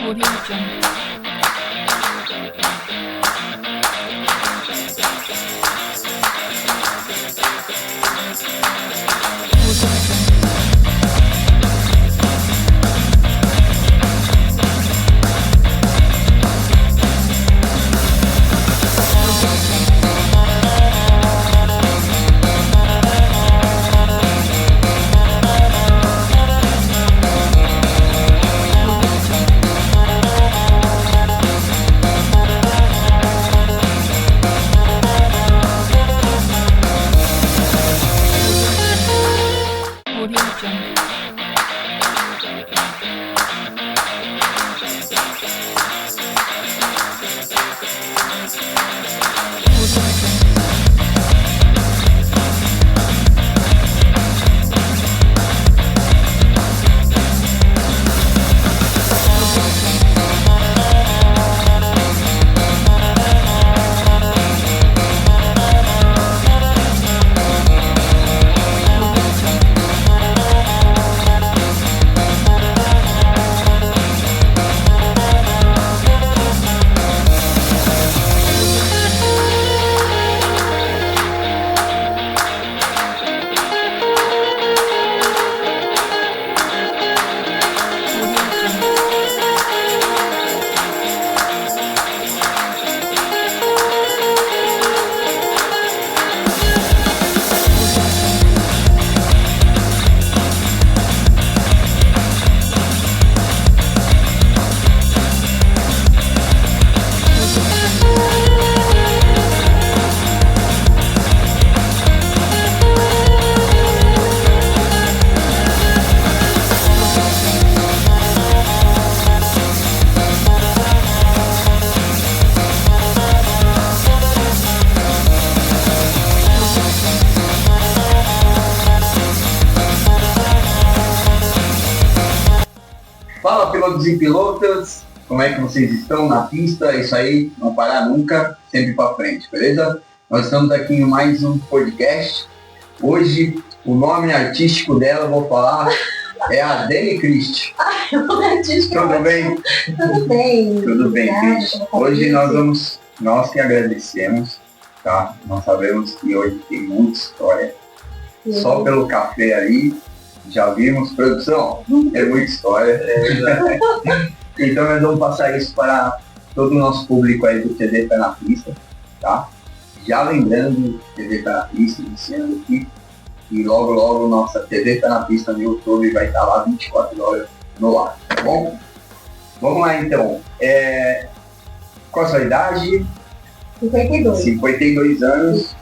Audio Jungle. Audio Jungle. Fala, pilotos e pilotas, como é que vocês estão na pista? Isso aí, não parar nunca, sempre para frente, beleza? Nós estamos aqui em mais um podcast. Hoje, o nome artístico dela, eu vou falar, é a Dani Christie. O nome artístico. Tudo bem? Tudo bem. Tudo bem, Obrigada Christie. pelo convite. Hoje nós que agradecemos, tá? Nós sabemos que hoje tem muita história. Sim. Só pelo café aí, já vimos, produção, é muita história. Então nós vamos passar isso para todo o nosso público aí do TV Pé na Pista, tá? Já lembrando, TV Pé na Pista, iniciando aqui, e logo logo nossa TV Pé na Pista no YouTube vai estar lá 24 horas no ar, tá bom? Vamos lá então. Qual a sua idade? 52. 52 anos.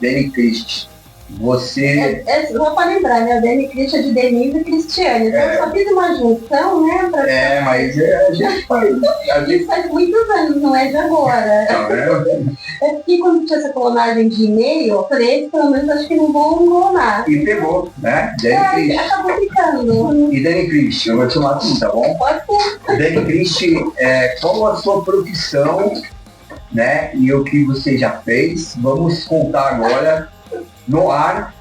Dani Christie. Você... Só para lembrar, né? A Dani Christie é de Denise e Cristiane. Então eu só fiz uma junção, né? Mas a gente faz. Isso faz muitos anos, não é de agora. Tá vendo? É porque quando tinha essa clonagem de e-mail, eu falei, esse pelo menos acho que não vão clonar. E pegou, né? Dani Christie. Acabou ficando. E Dani Christie, eu vou te chamar assim, tá bom? Pode ser. Dani Christie, qual a sua profissão, né? E o que você já fez? Vamos contar agora no ar,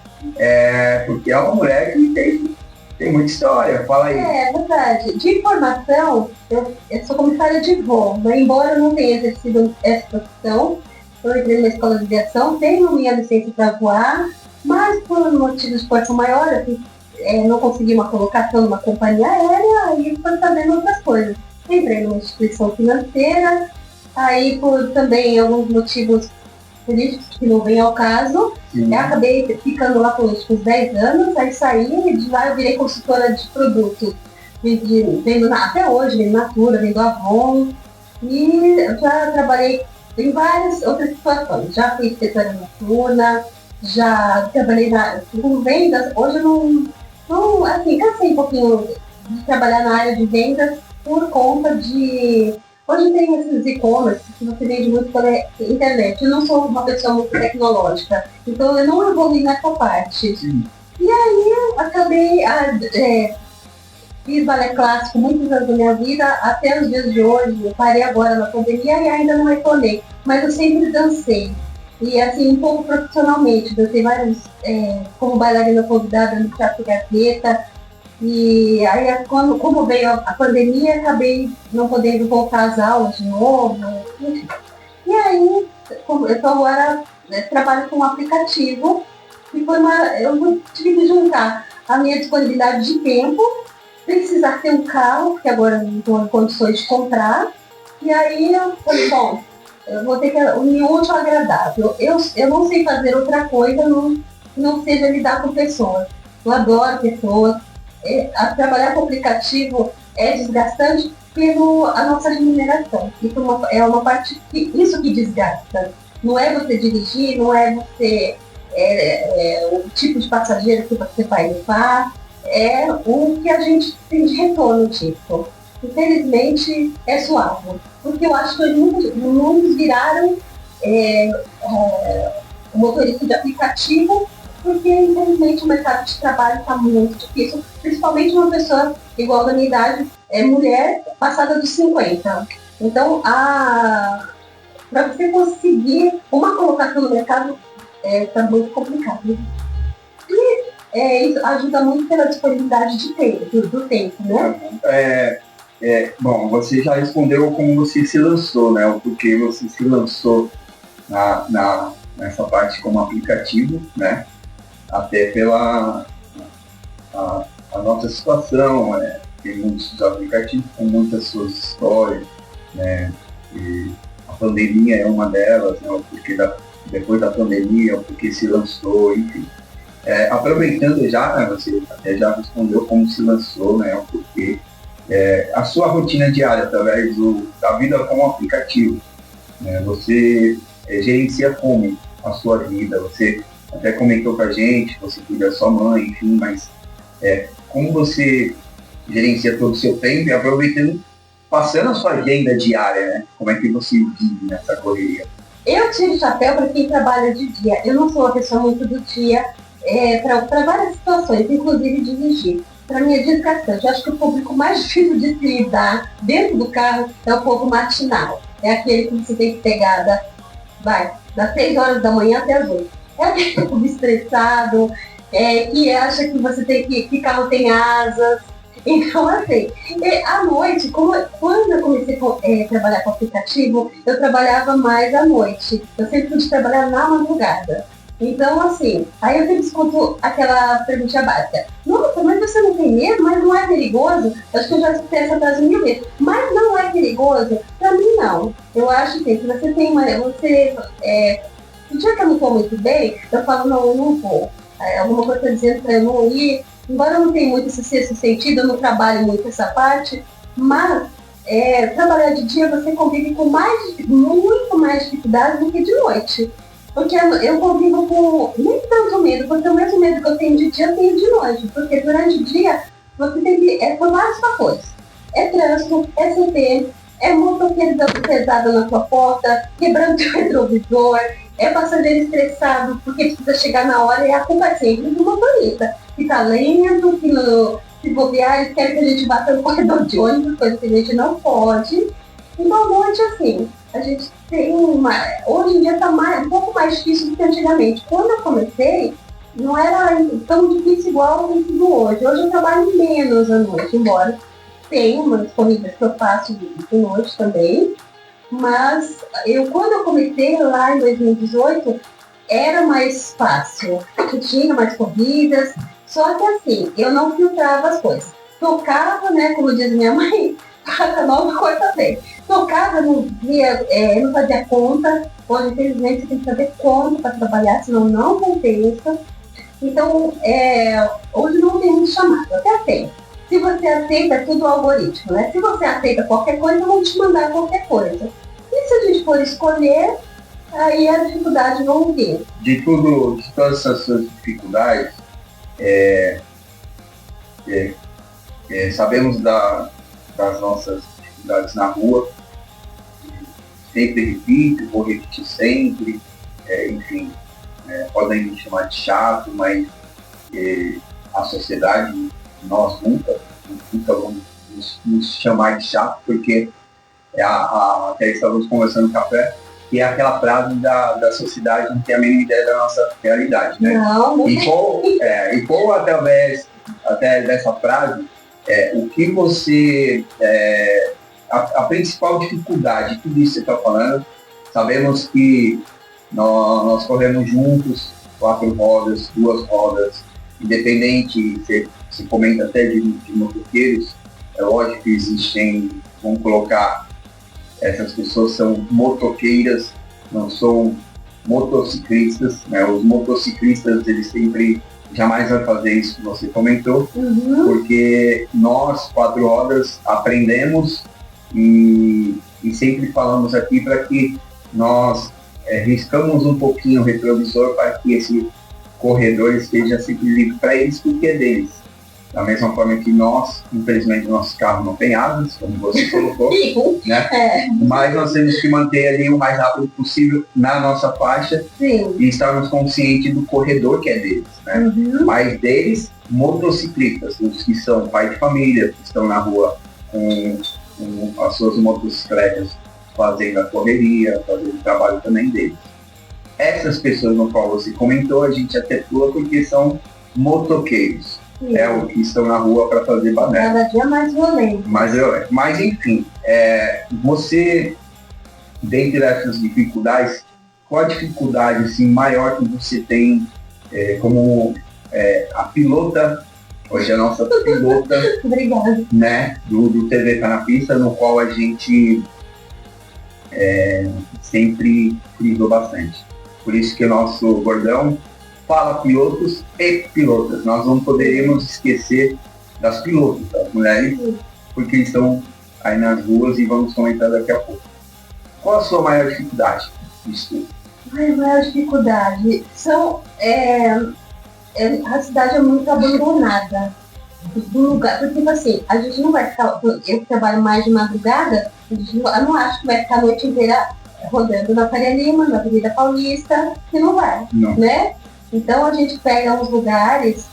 porque é uma mulher que tem muita história. Fala aí. É verdade. De formação, eu sou comissária de voo, mas embora eu não tenha exercido essa profissão, eu entrei na escola de aviação, tenho minha licença para voar, mas por motivos de força maior, eu não consegui uma colocação numa companhia aérea e fui fazendo outras coisas. Entrei numa instituição financeira, aí por também alguns motivos políticos que não vem ao caso, Sim. eu acabei ficando lá por uns 10 anos, aí saí e de lá eu virei consultora de produto, vendo até hoje, vendo Natura, vendo Avon, e eu já trabalhei em várias outras situações, já fui inspetora noturna, já trabalhei com vendas, hoje eu não assim, cansei um pouquinho de trabalhar na área de vendas por conta de... Hoje tem esses e-commerce que você vende muito pela internet. Eu não sou uma pessoa muito tecnológica, então eu não evolui nessa parte. Sim. E aí eu acabei, fiz balé clássico muitos anos da minha vida, até os dias de hoje. Eu parei agora na pandemia e ainda não retornei, mas eu sempre dancei. E assim, um pouco profissionalmente, dancei vários, como bailarina convidada no Teatro Gazeta, E aí, como veio a pandemia, acabei não podendo voltar às aulas de novo, enfim. E aí, eu estou agora, trabalho com um aplicativo, e eu tive que juntar a minha disponibilidade de tempo, precisar ter um carro, que agora não estou em condições de comprar, e aí eu falei, bom, eu vou ter que unir o útil ao agradável. Eu não sei fazer outra coisa, não seja lidar com pessoas. Eu adoro pessoas. Trabalhar com aplicativo é desgastante pela a nossa remuneração. Isso é uma parte isso que desgasta. Não é você dirigir, não é você o tipo de passageiro que você vai levar, é o que a gente tem de retorno disso. Infelizmente é suave, porque eu acho que muitos viraram motorista de aplicativo, porque infelizmente o mercado de trabalho está muito difícil, principalmente uma pessoa igual da minha idade, mulher, passada dos 50. Então, para você conseguir uma colocação no mercado, está muito complicado. E isso ajuda muito pela disponibilidade de tempo, do tempo, né? Bom, você já respondeu como você se lançou, né? O porquê você se lançou nessa parte como aplicativo, né? Até pela a nossa situação, tem muitos aplicativos com muitas suas histórias, né? E a pandemia é uma delas, né? O porquê depois da pandemia, o porquê se lançou, enfim. Aproveitando já, né, você até já respondeu como se lançou, né? O porquê. A sua rotina diária através da vida como aplicativo, né? Você gerencia como a sua vida, você até comentou com a gente, você cuida da sua mãe, enfim, mas como você gerencia todo o seu tempo e aproveitando, passando a sua agenda diária, né? Como é que você vive nessa correria? Eu tiro o chapéu para quem trabalha de dia. Eu não sou uma pessoa muito do dia, para várias situações, inclusive dirigir. Para mim é desgastante. Eu acho que o público mais difícil de se lidar dentro do carro é o povo matinal. É aquele que você tem que pegar das 6 horas da manhã até as 8. É aquele povo estressado, que acha que você tem que carro tem asas. Então, assim, à noite, quando eu comecei a trabalhar com aplicativo, eu trabalhava mais à noite. Eu sempre pude trabalhar na madrugada. Então, assim, aí eu sempre escuto aquela pergunta básica. Nossa, mas você não tem medo? Mas não é perigoso? Acho que eu já escutei essa frase 1000 vezes. Mas não é perigoso? Pra mim, não. Eu acho que se você tem no dia que eu não estou muito bem, eu falo, não, eu não vou. Alguma coisa está dizendo para eu não ir. Embora eu não tenha muito esse sexto sentido, eu não trabalho muito essa parte, mas trabalhar de dia você convive com muito mais dificuldade do que de noite. Porque eu convivo com nem tanto medo, porque o mesmo medo que eu tenho de dia eu tenho de noite. Porque durante o dia você tem que. São vários fatores. É trânsito, é CT, é motoqueiro dando pesada na sua porta, quebrando o retrovisor, é passageiro estressado porque precisa chegar na hora e a culpa é sempre do motorista. Que tá lento, que se bobear, eles querem que a gente bata no corredor de ônibus, coisa que a gente não pode. Então, à noite, assim, a gente tem hoje em dia está um pouco mais difícil do que antigamente. Quando eu comecei, não era tão difícil igual tem sido hoje. Hoje eu trabalho menos à noite, embora tenha umas corridas que eu faço de noite também. Mas quando eu comecei lá em 2018, era mais fácil. Eu tinha mais corridas, só que assim, eu não filtrava as coisas. Tocava, né, como diz minha mãe, cada nova coisa bem. Tocava, não fazia conta. Hoje, infelizmente, você tem que fazer conta para trabalhar, senão não compensa. Então, hoje não tem muito chamado, até tem. Se você aceita, é tudo algoritmo, né? Se você aceita qualquer coisa, vão te mandar qualquer coisa. E se a gente for escolher, aí as dificuldades vão vir. De todas essas suas dificuldades, sabemos das nossas dificuldades na rua, sempre repito, vou repetir sempre, enfim, podem me chamar de chato, mas a sociedade, nós nunca vamos nos chamar de chato, porque até estávamos conversando no café, que é aquela frase da sociedade não tem a mínima ideia da nossa realidade, né? Não. E como através até dessa frase, o que você... a principal dificuldade de tudo isso que você está falando, sabemos que nós corremos juntos, 4 rodas, 2 rodas, independente, você comenta até de motoqueiros, é lógico que existem, vamos colocar, essas pessoas são motoqueiras, não são motociclistas, né? Os motociclistas, eles sempre jamais vão fazer isso que você comentou, porque nós, 4 rodas, aprendemos e sempre falamos aqui para que nós riscamos um pouquinho o retrovisor para que esse corredor esteja sempre livre para eles, porque é deles. Da mesma forma que nós, infelizmente, nosso carro não tem asas, como você colocou, né? Mas nós temos que manter ali o mais rápido possível na nossa faixa. Sim. E estarmos conscientes do corredor que é deles, né? Mas deles, motociclistas, os que são pai de família, que estão na rua com as suas motocicletas fazendo a correria, fazendo o trabalho também deles. Essas pessoas no qual você comentou, a gente até pula porque são motoqueiros. Sim. O que estão na rua para fazer banana. Cada dia mais violento. Mas enfim, você, dentre essas dificuldades, qual a dificuldade assim, maior que você tem como a pilota, hoje a nossa pilota, Obrigada. né, do TV Tá na Pista, no qual a gente sempre frisou bastante. Por isso que o nosso bordão fala pilotos e pilotas. Nós não poderíamos esquecer das pilotas, das mulheres, porque estão aí nas ruas e vamos comentar daqui a pouco. Qual a sua maior dificuldade disso tudo? A maior dificuldade a cidade é muito abandonada do lugar, porque assim, a gente não vai ficar, eu que trabalho mais de madrugada, eu não acho que vai ficar a noite inteira rodando na Faria Lima, na Avenida Paulista, que não vai, né? Então a gente pega uns lugares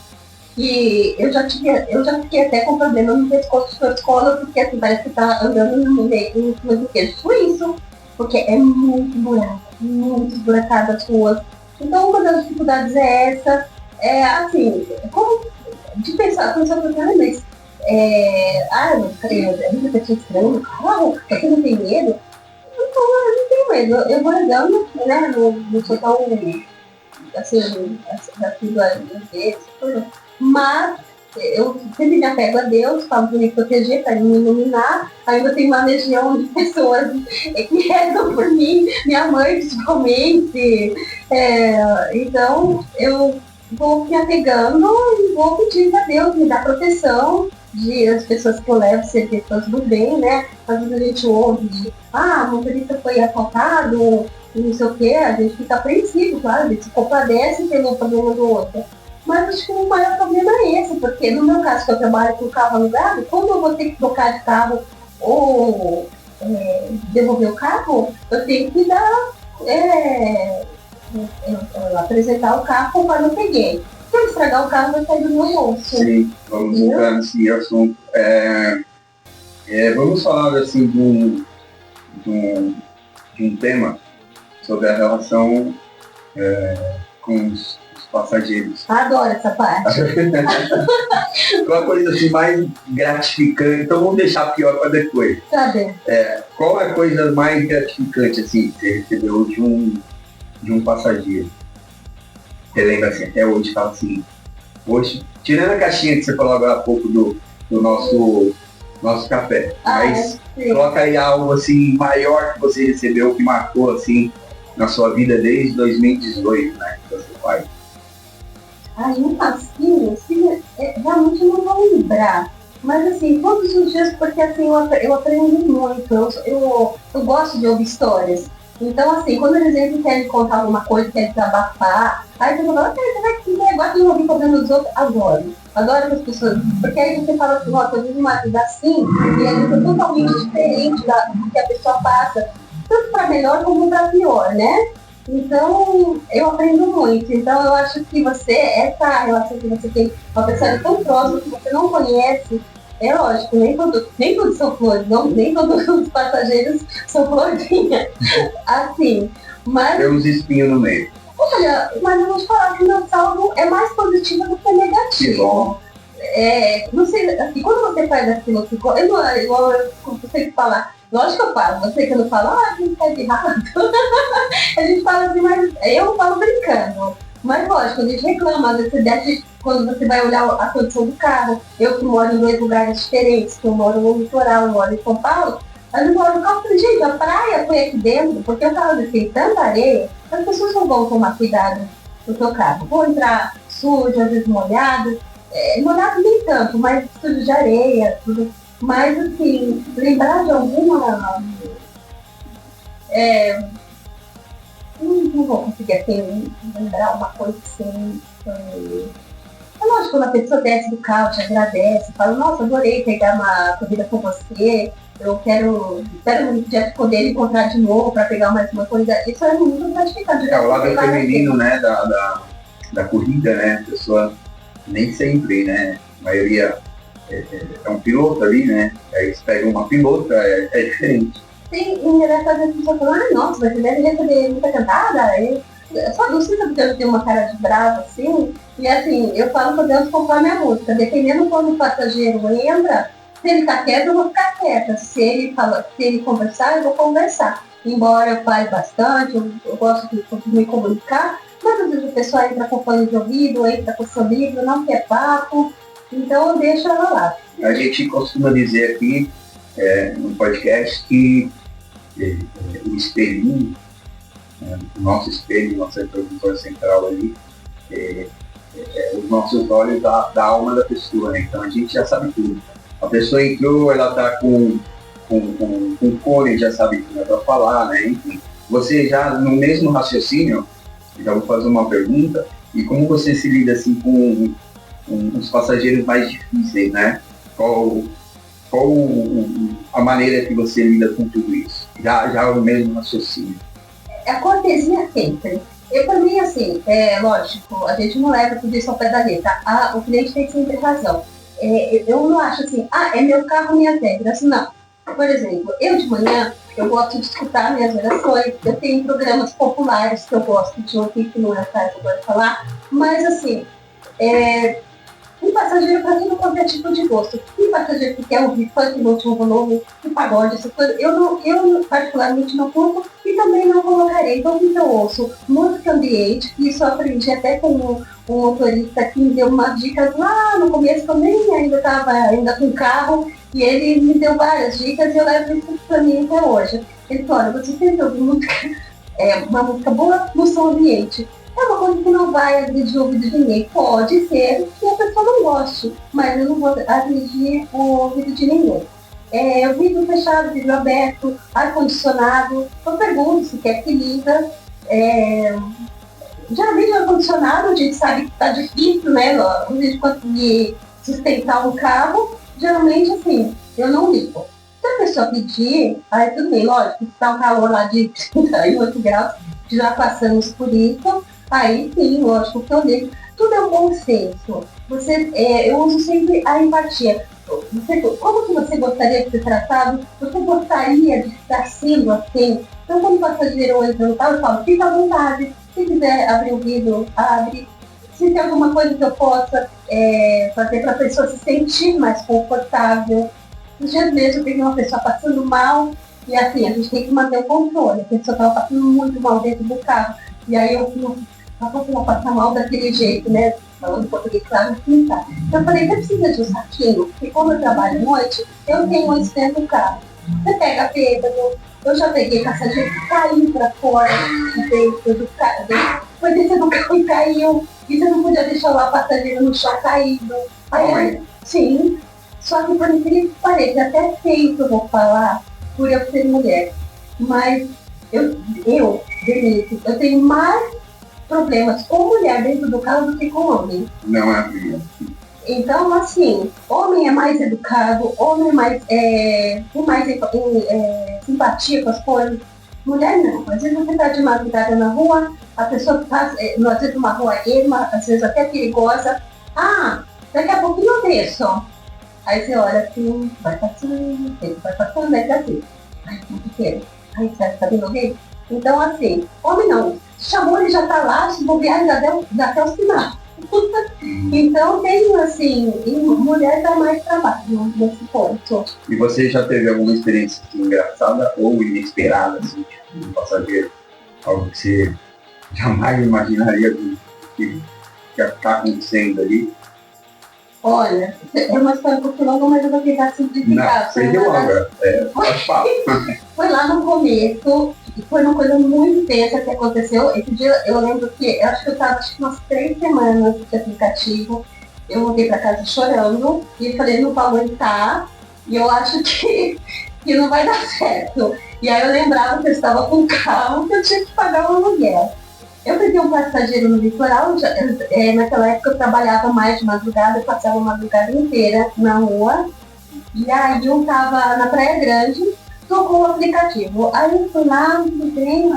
que eu já fiquei até com problema no pescoço da escola, porque assim, parece que tá andando no meio do queijo suíço, porque é muito buraco, muito esburacado as ruas. Então uma das dificuldades é essa, assim, como de pensar mas eu nunca tinha estranho no carro, você não tem medo? Então, eu não tenho medo, eu vou andando, né, não sou tão, assim, mas eu sempre me apego a Deus, falo para me proteger, para me iluminar. Ainda tem uma legião de pessoas que rezam por mim, minha mãe principalmente. Então eu vou me apegando e vou pedindo a Deus me dar proteção de as pessoas que eu levo ser pessoas do bem, né? Às vezes a gente ouve, o motorista foi assaltado, não sei o que, a gente fica apreensivo, claro, a gente se compadece pelo problema do outro. Mas acho que o maior problema é esse, porque no meu caso, que eu trabalho com carro alugado, quando eu vou ter que trocar de carro ou devolver o carro, eu tenho que dar, apresentar o carro conforme eu peguei. Se eu estragar o carro, vai sair do meu bolso. Sim, vamos entrar nesse assunto. Vamos falar assim de um tema sobre a relação com os passageiros. Adoro essa parte. Qual a coisa assim mais gratificante? Então vamos deixar pior para depois. Sabe? Qual é a coisa mais gratificante assim que você recebeu de um passageiro? Você lembra assim, até hoje, fala assim, poxa, tirando a caixinha que você falou agora há pouco do nosso café, mas coloca aí algo assim maior que você recebeu, que marcou assim na sua vida desde 2018, né, que você faz. Um passinho, assim, realmente eu não vou lembrar. Mas assim, todos os dias, porque assim, eu aprendo muito, eu gosto de ouvir histórias. Então assim, quando eles querem contar alguma coisa, querem desabafar, aí você fala, você vai que negócio de ouvir problema dos outros, adoro que as pessoas, porque aí você fala assim, eu vivo uma vida assim, e a vida é totalmente diferente do que a pessoa passa, tanto para melhor como para pior, né? Então, eu aprendo muito. Então, eu acho que essa relação que você tem com uma pessoa tão próxima que você não conhece, é lógico, nem todos são flores, nem todos os passageiros são florzinhas. Assim, mas... Tem uns espinhos no meio. Olha, mas eu vou te falar que o meu saldo é mais positivo do que negativo. Que bom. não sei, assim, quando você faz aquilo que igual eu sempre falar, lógico que eu falo, você que não fala, a gente tá errado. A gente fala assim, mas eu falo brincando. Mas lógico, a gente reclama, às vezes você desce, quando você vai olhar a condição do carro, eu que moro em 2 lugares diferentes, que eu moro no litoral, eu moro em São Paulo, mas eu moro no carro, gente, a praia foi aqui dentro, porque o carro tem tanta areia, as pessoas não vão tomar cuidado do seu carro. Vão entrar sujo, às vezes molhado, molhado nem tanto, mas sujo de areia, tudo. Mas assim, lembrar de alguma. Não vou conseguir assim, lembrar uma coisa assim. É lógico, quando a pessoa desce do carro, te agradece, fala, nossa, adorei pegar uma corrida com você, eu espero um dia poder encontrar de novo para pegar mais uma corrida. Isso é muito gratificante. O lado feminino, né, da corrida, né, a pessoa nem sempre, né, a maioria é um piloto ali, né, aí você pega uma pilota, é diferente. Sim, engraçado as pessoas falam, nossa, mas você deve receber muita cantada, só não sei porque eu tenho uma cara de brava, assim, e assim, eu falo com Deus conforme a música, dependendo quando o passageiro entra, se ele tá quieto, eu vou ficar quieta, se ele conversar, eu vou conversar, embora eu fale bastante, eu gosto de me comunicar, mas às vezes a pessoa entra com fone de ouvido, entra com seu livro, não quer papo, então eu deixo ela lá. A gente costuma dizer aqui, no podcast, que o espelhinho, o nosso espelho, nosso retrovisor central ali, os nossos olhos da alma da pessoa, né? Então a gente já sabe tudo. A pessoa entrou, ela está com fone, já sabe o que ela vai falar, né? Enfim, você já no mesmo raciocínio, já vou fazer uma pergunta, e como você se lida assim com os passageiros mais difíceis, né? Qual a maneira que você lida com tudo isso? Já o mesmo raciocínio. A cortesia sempre. Eu, pra mim, assim, lógico, a gente não leva tudo isso ao pé da letra. O cliente tem sempre razão. Eu não acho assim, é meu carro, minhas regras. Não. Por exemplo, eu de manhã, eu gosto de escutar minhas orações. Eu tenho programas populares que eu gosto de ouvir, que não é o caso agora de falar. Mas, assim, um passageiro para tudo quanto é tipo de gosto. Tem passageiro que quer ouvir funk no último volume, que pagode, essas coisas. Eu particularmente não curto e também não colocarei. Então, o que eu ouço? Música ambiente, que isso eu aprendi até com um motorista que me deu umas dicas lá no começo, que eu nem ainda estava com carro, e ele me deu várias dicas e eu levo isso para mim até hoje. Ele falou, olha, você sempre ouve uma música boa no som ambiente. É uma coisa que não vai agredir o ouvido de ninguém. Pode ser que a pessoa não goste, mas eu não vou agredir o ouvido de ninguém. O vidro fechado, vidro aberto, ar-condicionado. Eu pergunto se quer que liga. Geralmente o ar-condicionado, a gente sabe que está difícil, né? A gente conseguir sustentar um carro. Geralmente, assim, eu não ligo. Se a pessoa pedir, aí tudo bem, lógico, se está um calor lá de 38 graus, já passamos por isso. Aí sim, lógico que eu ligo. Tudo é um bom senso. Eu uso sempre a empatia. Como que você gostaria de ser tratado? Você gostaria de estar sendo assim? Então, quando o passageiro entra no carro, eu falo, fica à vontade. Se quiser abrir o vidro, abre. Se tem alguma coisa que eu possa fazer para a pessoa se sentir mais confortável. Nos dias mesmo, eu peguei uma pessoa passando mal. E assim, a gente tem que manter o controle. A pessoa estava passando muito mal dentro do carro. E aí eu não passar mal daquele jeito, né? Falando português, claro, assim, tá. Então eu falei, você precisa de um saquinho? Porque como eu trabalho à noite, eu tenho um dentro do carro. Você pega bêbado, eu já peguei passageiro que caiu pra fora dentro do carro. Foi dentro do carro e caiu. E você não podia deixar lá o passageiro no chão caído. Aí, sim. Só que por incrível que pareça, até feio que eu vou falar, por eu ser mulher. Mas Denise, eu tenho mais problemas com mulher dentro do carro do que com homem. Não é assim. Então, assim, homem é mais educado, homem é mais, tem mais simpatia com as coisas. Mulher não. Às vezes você está de madrugada na rua, a pessoa passa, às vezes uma rua erma, às vezes até perigosa. Daqui a pouquinho eu desço. Aí você olha assim, vai passando, vai assim. Ai, muito pequeno. Ai, você tá vendo alguém? Então, assim, homem não. Chamou, ele já tá lá, se bobear, já deu até o sinal. Então tem assim, e mulher dá mais trabalho nesse ponto. E você já teve alguma experiência assim, engraçada ou inesperada, assim, tipo, um passageiro? Algo que você jamais imaginaria que ia estar acontecendo ali? Olha, é uma história um pouco longa, mas eu vou tentar simplificar. Não, seja longa. Pode falar. Foi lá no começo, foi uma coisa muito tensa que aconteceu. Esse dia eu lembro que, eu acho que eu estava umas 3 semanas de aplicativo. Eu voltei para casa chorando e falei, não vou aguentar. E eu acho que não vai dar certo. E aí eu lembrava que eu estava com carro, que eu tinha que pagar um aluguel. Eu peguei um passageiro no litoral, naquela época eu trabalhava mais de madrugada, eu passava a madrugada inteira na rua. E aí eu tava na Praia Grande, tocou o aplicativo. Aí eu fui lá, tudo bem,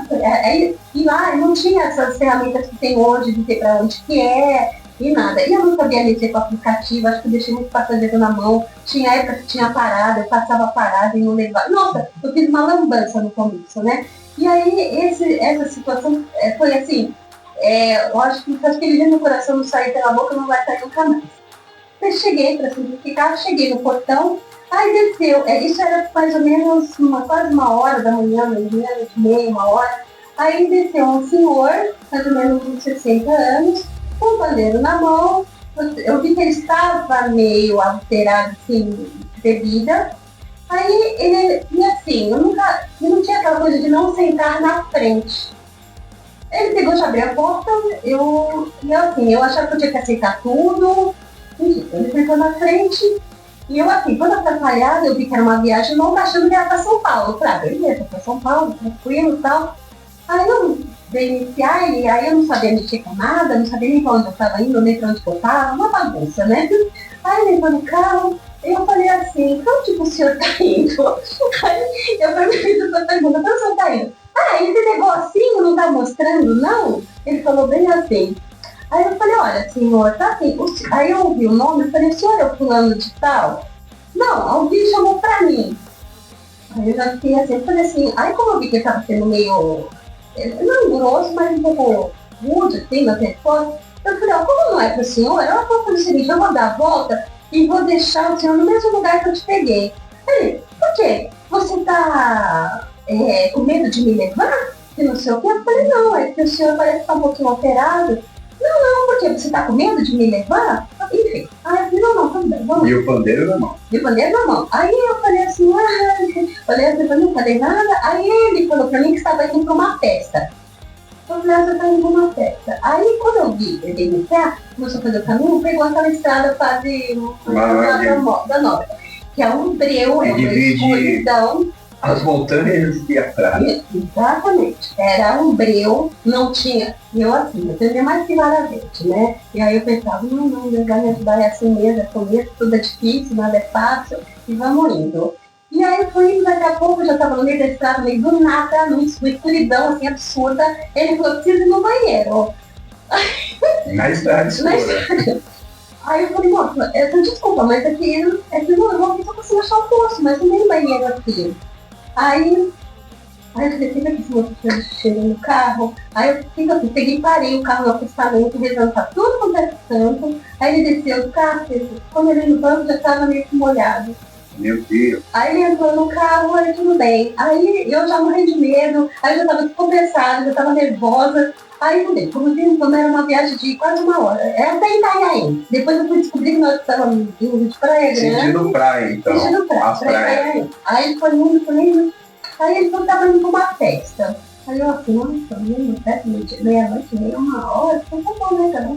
e lá não tinha essas ferramentas que tem hoje, de ter pra onde que é, e nada. E eu não sabia mexer com o aplicativo, acho que eu deixei muito passageiro na mão. Tinha época que tinha parada, eu passava parada e não levava. Nossa, eu fiz uma lambança no começo, né? E aí essa situação foi assim, eu acho que se aquele dia no coração não sair pela boca, não vai sair nunca mais. Eu cheguei, para simplificar, cheguei no portão, aí desceu, isso era mais ou menos quase 1 hora da manhã, meia, 1 hora. Aí desceu um senhor, mais ou menos uns 60 anos, com um pandeiro na mão. Eu vi que ele estava meio alterado, assim, de bebida. Aí ele, e assim, eu não tinha aquela coisa de não sentar na frente. Ele pegou, já abriu a porta, eu achava que eu tinha que aceitar tudo. Enfim, ele sentou na frente, e eu assim, toda atrapalhada, eu vi que era uma viagem longa, achando que era para São Paulo. Eu falei, beleza, para São Paulo, tranquilo e tal. Aí eu veio iniciar, e aí eu não sabia mexer com nada, não sabia nem para onde eu estava indo, nem para onde eu estava, uma bagunça, né? Aí ele entrou no carro, eu falei assim, pra onde o senhor tá indo? Aí eu fiz essa pergunta, pra onde o senhor tá indo? Ah, esse negocinho não tá mostrando, não? Ele falou bem assim. Aí eu falei, olha, senhor, tá assim. Aí eu ouvi o nome, eu falei, o senhor é o fulano de tal? Não, alguém chamou pra mim. Aí eu já fiquei assim, eu falei assim, aí como eu vi que ele tava sendo meio, não grosso, mas um pouco rude, assim, na resposta, eu falei, ó, como não é pro senhor, eu vou fazer o seguinte, eu vou dar a volta e vou deixar o senhor no mesmo lugar que eu te peguei. Aí, por quê? Você tá com medo de me levar? Que não sei o quê? Eu falei, não, é que o senhor parece estar um pouquinho alterado. Não, por quê? Você tá com medo de me levar? Enfim, aí eu falei, não, tudo bem, vamos. E o pandeiro na mão. E o pandeiro na mão. Aí eu falei assim, eu não falei nada. Aí ele falou pra mim que estava indo pra uma festa. Eu falei, você tá indo pra uma festa. Aí quando eu vi ele iniciar, começou a fazer o caminho, pegou aquela estrada quase da Nova, que é um breu, é uma escuridão. As montanhas e a praia. Exatamente. Era um breu, não tinha. E eu assim, eu tenho mais que Varavete, né? E aí eu pensava, não, Deus vai me ajudar, é assim mesmo, é começo, tudo é difícil, nada é fácil, e vamos indo. E aí eu fui indo, daqui a pouco, eu já estava no meio da estrada, no meio do nada, numa escuridão assim absurda. Ele falou, preciso ir no banheiro. Na estrada escura. Aí eu falei, moça, desculpa, mas aqui, não, eu vou aqui só consigo achar o posto, mas não tem banheiro aqui. Aí eu falei, fica aqui, se você chega no carro. Aí eu fico assim, peguei e parei o carro no acostamento, rezando pra tudo quanto é santo. Aí ele desceu do carro, quando ele no banco já estava meio que molhado. Meu Deus. Aí ele entrou no carro, aí tudo bem. Aí eu já morri de medo, aí eu já estava descompensada, já estava nervosa. Aí eu falei, como era uma viagem de quase 1 hora. Era até Itanhaém. Depois eu fui descobrir que nós estávamos indo de Praia Grande. Sentido praia, então. Sentido praia, As praias. Aí foi indo. Aí ele falou que estava indo para uma festa. Aí eu assim, nossa, uma festa, meia-noite, 1 hora, foi tão bom, né, cara?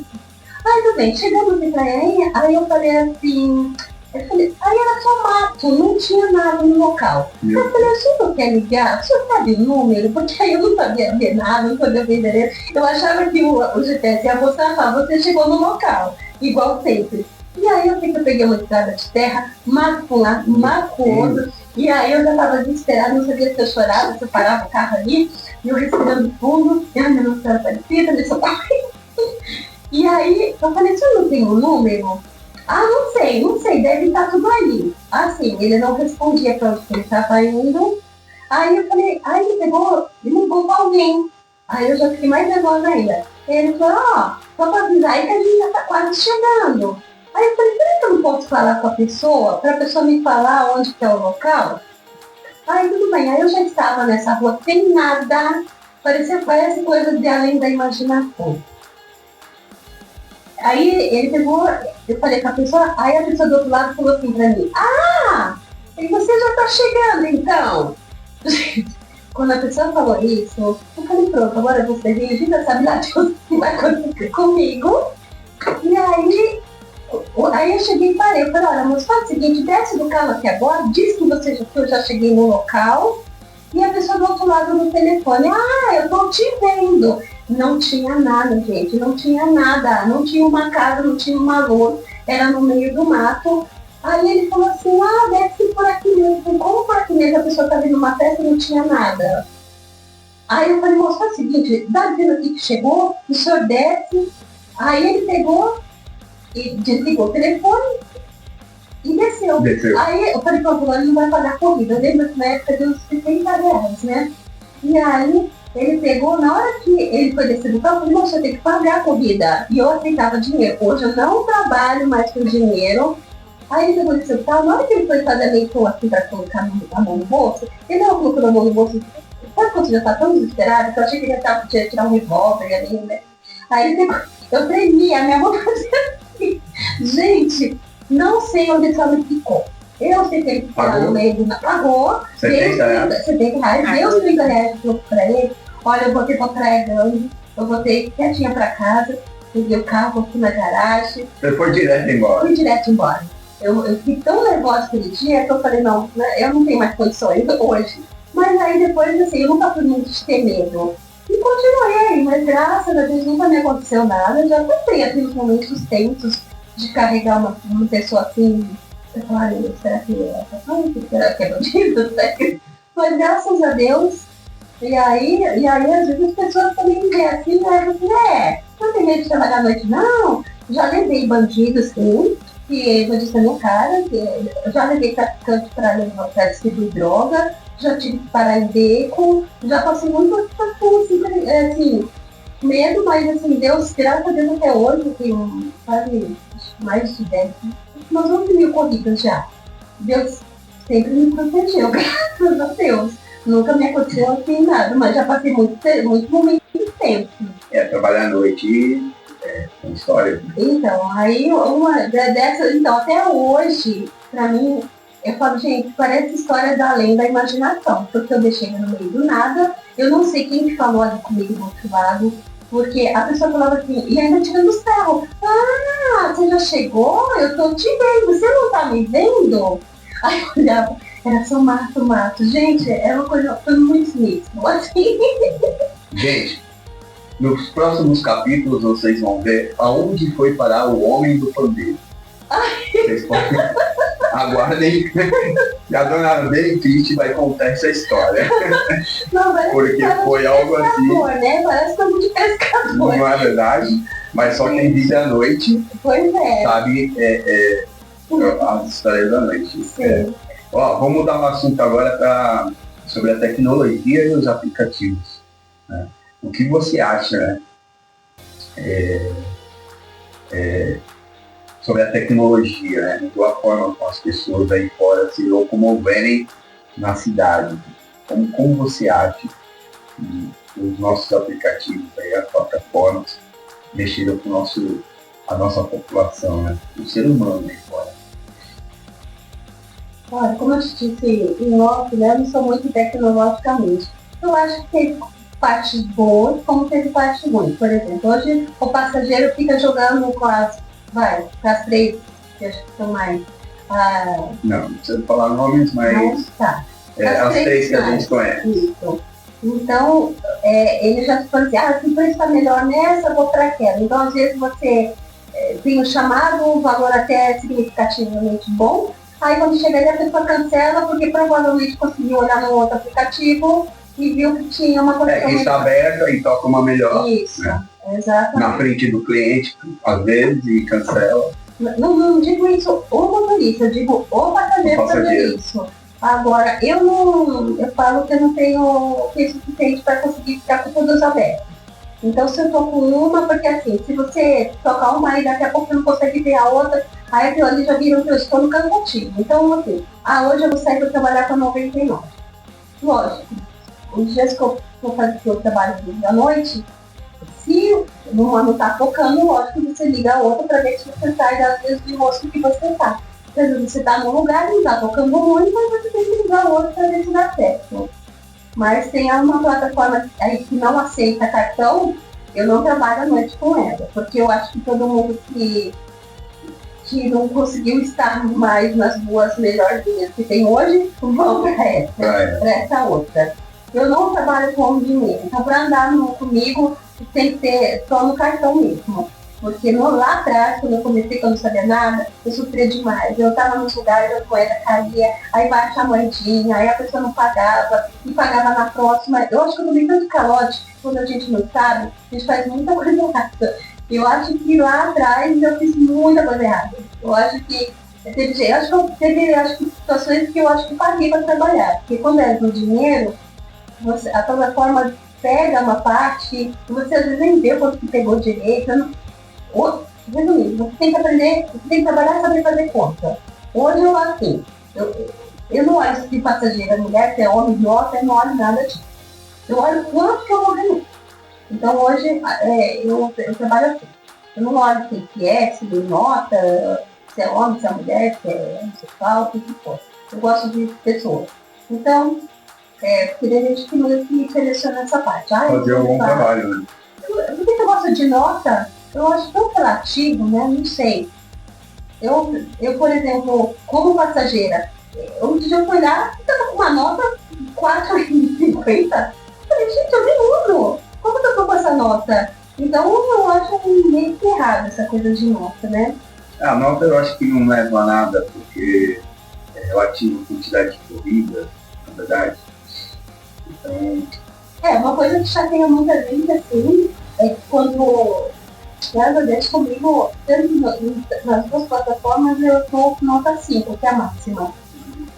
Aí tudo bem, chegamos em Itanhaém, aí eu falei assim, aí era só mato, não tinha nada no local. Eu falei, o senhor não quer ligar? O senhor sabe o número? Porque aí eu não sabia ver nada, não sabia ver endereço. Eu achava que o GPS ia mostrar, você chegou no local, igual sempre. E aí eu sei que eu peguei uma estrada de terra, mato para um lado, mato para o outro. E aí eu já estava desesperada, não sabia se eu chorava, se eu parava o carro ali, e eu respirando fundo, e ai, minha Nossa Senhora Aparecida, deixa eu parar. E aí eu falei, o senhor não tem um número? Ah, não sei, deve estar tudo ali. Assim, ele não respondia para onde ele estava indo. Aí eu falei, aí ele ligou para alguém. Aí eu já fiquei mais nervosa ainda. Ele falou, só para avisar aí que a gente já está quase chegando. Aí eu falei, será que eu não posso falar com a pessoa, para a pessoa me falar onde que é o local? Aí tudo bem, aí eu já estava nessa rua sem nada, parece coisa de além da imaginação. Aí ele pegou, eu falei com a pessoa, aí a pessoa do outro lado falou assim pra mim, e você já tá chegando então? Quando a pessoa falou isso, eu falei, pronto, agora você dirigida, sabe lá de o que vai acontecer comigo. E aí eu cheguei e parei, eu falei, olha, moço, faz o seguinte, desce do carro aqui agora, diz que eu já cheguei no local, e a pessoa do outro lado no telefone, eu tô te vendo. Não tinha nada, gente, não tinha nada, não tinha uma casa, não tinha uma luz, era no meio do mato. Aí ele falou assim, deve ser por aqui mesmo. Como por aqui mesmo? A pessoa tá vindo uma festa e não tinha nada. Aí eu falei, moço, faz o seguinte, dá dizendo aqui que chegou, o senhor desce. Aí ele pegou e desligou o telefone e desceu. Aí eu falei, pronto, ele não vai pagar a corrida. Eu lembro que na época deu uns 60 reais, né? E aí ele pegou, na hora que ele foi descer do carro, eu falei, moço, eu tenho que pagar a corrida. E eu aceitava dinheiro. Hoje eu não trabalho mais com dinheiro. Aí ele pegou esse carro, na hora que ele foi fazer a leitura assim pra colocar a mão no bolso, ele não colocou a mão no bolso. Sabe quando você já tá tão desesperado que eu achei que ele ia tirar um revólver ali, né? Aí ele pegou, eu tremi, a minha mão fazia assim. Gente, não sei onde esse homem ficou. Eu sei que ele ficou lá no meio do... Pagou. 70 reais. Deu os 30 reais pra ele. Olha, eu voltei pra Praia Grande. Eu voltei quietinha pra casa. Peguei o carro, fui na garagem. Você foi direto embora? Fui direto embora. Eu fiquei tão nervosa aquele dia que eu falei, não, eu não tenho mais condições hoje. Mas aí depois, assim, eu nunca fui muito de ter medo. E continuei, mas graças a Deus nunca me aconteceu nada. Eu já passei aqueles momentos tensos de carregar uma pessoa assim. Eu falei, será que é bandido? Mas graças a Deus. E aí às vezes as pessoas também me veem assim, né? Eu falei, não tem medo de trabalhar à noite, não. Já levei bandidos, sim. Que eu disse a minha cara, que eu já levei traficante para levar para distribuir droga, já tive que parar em beco, já passei muito assim, medo, mas assim, Deus, graças a Deus até hoje, eu tenho quase mais de 10, umas 11 mil corridas já. Deus sempre me protegeu, graças a Deus. Nunca me aconteceu assim nada, mas já passei muito momento de tempo. Trabalhar à noite é uma história. Então, aí uma dessas, então até hoje, pra mim, eu falo, gente, parece história da além da imaginação, porque eu deixei no meio do nada, eu não sei quem que falou ali comigo do outro lado, porque a pessoa falava assim, e ainda tirando o sarro, você já chegou? Eu tô te vendo, você não tá me vendo? Aí eu olhava, era só mato. Gente, era uma coisa muito nítido, assim. Gente, nos próximos capítulos vocês vão ver aonde foi parar o homem do pandeiro. Vocês podem... Aguardem, e a dona bem triste vai contar essa história. Não, porque foi algo assim. Né? Parece coisa de pescador. Não é verdade, mas só quem vive à noite sabe as histórias da noite. Vamos mudar o assunto agora sobre a tecnologia e os aplicativos. Né? O que você acha, né? Sobre a tecnologia, né? Mudou a forma como as pessoas aí fora se locomoverem na cidade. Como você acha que os nossos aplicativos, aí, as plataformas, mexeram com a nossa população, né? O ser humano aí fora? Olha, como eu te disse, nós não sou muito tecnologicamente. Eu acho que teve partes boas, como teve partes ruins. Por exemplo, hoje o passageiro fica jogando com as 3, que acho que são mais... Não precisa falar nomes, mas... Não, tá. As 3 que a gente conhece. Isso. Então, ele já se fala assim, se o preço está melhor nessa, eu vou para aquela. Então, às vezes você tem um chamado, um valor até significativamente bom, aí quando chega ali a pessoa cancela, porque provavelmente conseguiu olhar no outro aplicativo e viu que tinha uma coisa... que está aberta e toca uma melhor. Isso, né? Exatamente. Na frente do cliente, às vezes, e cancela. Não digo isso o motorista, eu digo o passageiro fazer isso. Agora, eu falo que eu não tenho tempo suficiente para conseguir ficar com todos abertos. Então se eu tô com uma, porque assim, se você tocar uma e daqui a pouco você não consegue ver a outra, aí aquilo ali já vira que eu estou no cangotinho. Então assim, hoje eu vou sair para trabalhar com a 99. Lógico, os dias que eu vou fazer que eu trabalho à noite, se uma não tá tocando, lógico, você liga a outra para ver se você sai das vezes de rosto que você tá. Às vezes você tá num lugar e não tá tocando muito, mas você tem que ligar a outra para ver se dá certo. Mas tem uma plataforma aí que não aceita cartão, eu não trabalho à noite com ela, porque eu acho que todo mundo que não conseguiu estar mais nas duas melhorzinhas que tem hoje, vão para essa outra. Eu não trabalho com dinheiro, então para andar comigo tem que ter só no cartão mesmo. Porque lá atrás, quando eu comecei, que eu não sabia nada, eu sofria demais. Eu estava nos lugares, a moeda caía, aí baixa a moedinha, aí a pessoa não pagava, e pagava na próxima. Eu acho que eu tomei tanto calote, quando a gente não sabe, a gente faz muita coisa errada. Eu acho que lá atrás eu fiz muita coisa errada. Eu acho que teve situações que eu acho que paguei para trabalhar. Porque quando é do dinheiro, a plataforma pega uma parte, e você às vezes nem vê quanto que pegou direito. Resumindo, você tem que aprender, você tem que trabalhar e saber fazer conta. Hoje eu assim, eu não olho se passageira, mulher, se é homem, nota, eu não olho nada disso. Eu olho quanto que eu vou ganhar. Então hoje eu trabalho assim. Eu não olho se é, se nota, se é homem, se é mulher, se é homossexual, o que for. Eu gosto de pessoas. Então, porque tem gente que meio que seleciona essa parte. Fazer um bom trabalho, né? Por que eu gosto de nota? Eu acho tão relativo, né? Não sei. Eu, por exemplo, como passageira, um dia eu fui lá e estava com uma nota 4,50. Falei, gente, eu nem uso. Como que eu tô com essa nota? Então eu acho meio que errado essa coisa de nota, né? A nota eu acho que não leva a nada, porque é relativo à quantidade de corrida, na verdade. Então... uma coisa que chateia muita gente, assim, é que quando, graças a Deus, comigo, tanto nas duas plataformas, eu tô com nota 5, que é a máxima.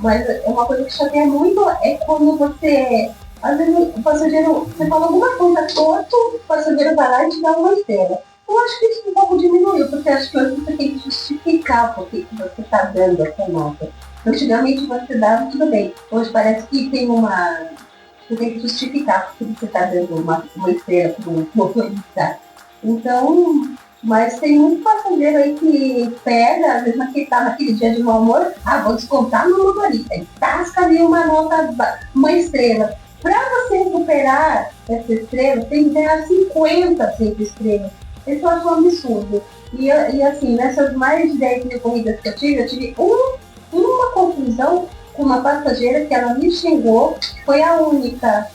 Mas é uma coisa que chateia muito, é quando você, às vezes, o passageiro, você fala alguma coisa torto, o passageiro vai lá e te dá uma estrela. Eu acho que isso um pouco diminuiu, porque acho que hoje você tem que justificar por que você está dando essa nota. Antigamente você dava, tudo bem. Hoje parece que tem você tem que justificar porque você está dando uma estrela para um motorista. Então, mas tem muito passageiro aí que pega, às vezes naquele dia de mau humor, vou descontar no motorista. E tasca ali uma nota, uma estrela. Para você recuperar essa estrela, tem que ganhar 50 estrelas. Isso eu acho um absurdo. E assim, nessas mais de 10 mil corridas que eu tive uma confusão com uma passageira que ela me xingou, foi a única,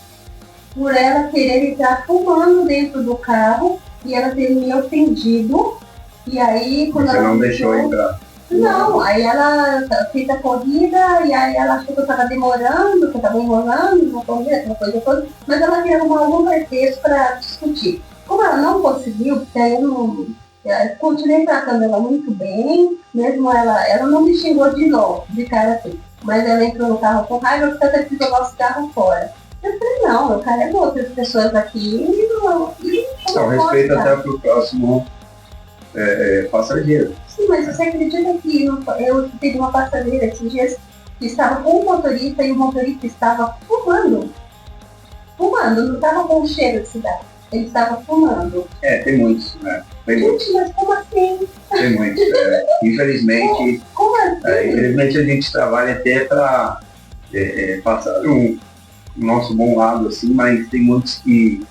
por ela querer entrar fumando dentro do carro e ela ter me ofendido. E aí, quando você ela não deixou entrar? Não, aí ela fez a corrida e aí ela achou que eu estava demorando, que eu estava enrolando, uma coisa toda, mas ela queria arrumar algum pretexto para discutir. Como ela não conseguiu, porque aí eu continuei tratando ela muito bem, mesmo ela não me xingou de novo, de cara assim. Mas ela entrou no carro com raiva porque até quis jogar o cigarro fora. Eu falei, não, eu carrego outras pessoas aqui Então, respeito até para o próximo passageiro. Sim, mas você acredita que eu tive uma passageira esses dias que estava com o motorista e o motorista estava fumando. Fumando, não estava com cheiro de cigarro. Ele estava fumando. Tem muitos, né? Gente, mas como assim? Tem muitos. Infelizmente, como assim? Infelizmente a gente trabalha até para passar o nosso bom lado, assim, mas tem muitos que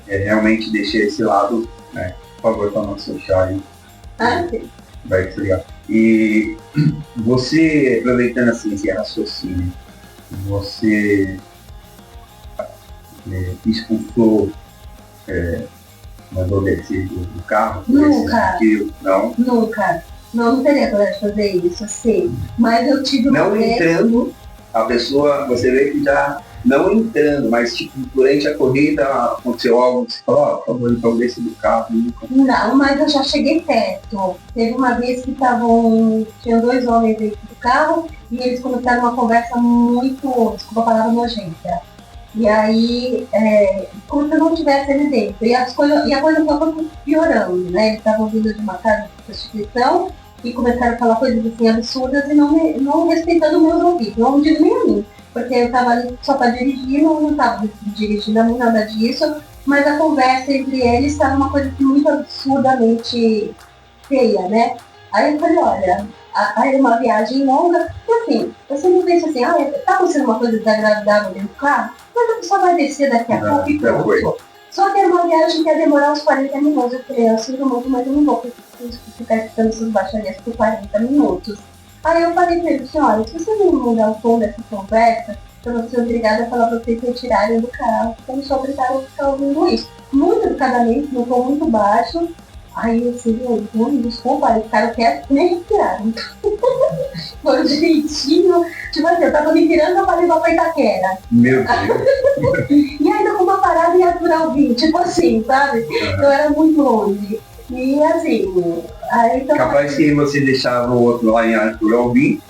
realmente deixam esse lado, né? Por favor, toma o seu chá aí. Sim. Vai desligar. E você, aproveitando assim esse raciocínio, você expulsou, mandou descer do carro? Nunca. Não? Nunca. Não teria coragem de fazer isso, sim. Mas eu tive uma não entrando, a pessoa, você vê que já não entrando, mas tipo, durante a corrida aconteceu algo, você falou, por favor, então desce do carro. Não, mas eu já cheguei perto. Teve uma vez que tinham 2 homens dentro do carro e eles começaram uma conversa muito, desculpa a palavra, nojenta. E aí, como se eu não tivesse ele dentro. E a coisa foi piorando, né? Eles estavam vindo de uma casa de prostituição e começaram a falar coisas assim absurdas e não respeitando meus ouvidos. Não digo nem a mim, porque eu estava ali só para dirigir, não estava dirigindo a mim, nada disso. Mas a conversa entre eles estava uma coisa assim, muito absurdamente feia, né? Aí eu falei, olha, aí uma viagem longa, e assim, eu sempre penso assim, tá acontecendo uma coisa desagradável dentro do carro, mas a pessoa vai descer daqui a pouco e pronto. Só que era uma viagem que ia demorar uns 40 minutos. Eu falei, eu sinto muito, mas eu não vou ficar escutando essas baixarias por 40 minutos. Aí eu falei pra ele, olha, se você não mudar o tom dessa conversa, eu vou ser obrigada a falar pra vocês retirarem do carro, porque eu não sou obrigada a ficar ouvindo isso. Muito educadamente, não tô muito baixo. Aí assim, desculpa, aí ficaram quietos, nem respiraram. Foi direitinho, tipo assim, eu tava me virando, eu falei pra Itaquera. Meu Deus. E ainda com uma parada em Atural 20, tipo assim, sabe? Eu era muito longe. E assim, aí então... Capaz que você deixava o outro lá em Atural 20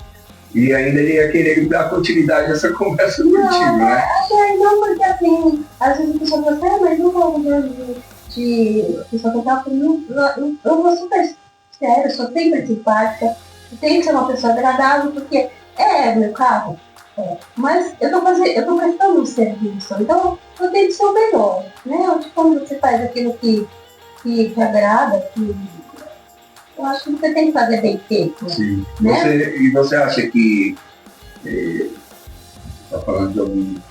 e ainda ele ia querer dar continuidade a essa conversa contigo, né? Não, porque assim, às vezes a pessoa fala assim, mas não vou de pessoa que eu tava falando, eu vou super sério, sou sempre simpática, tem que ser uma pessoa agradável, porque meu carro, mas eu tô prestando um serviço, então eu tenho que ser o melhor, né? Tipo, quando você faz aquilo que te agrada, que eu acho que você tem que fazer bem feito. Sim. Né? E você acha que tá falando de algumas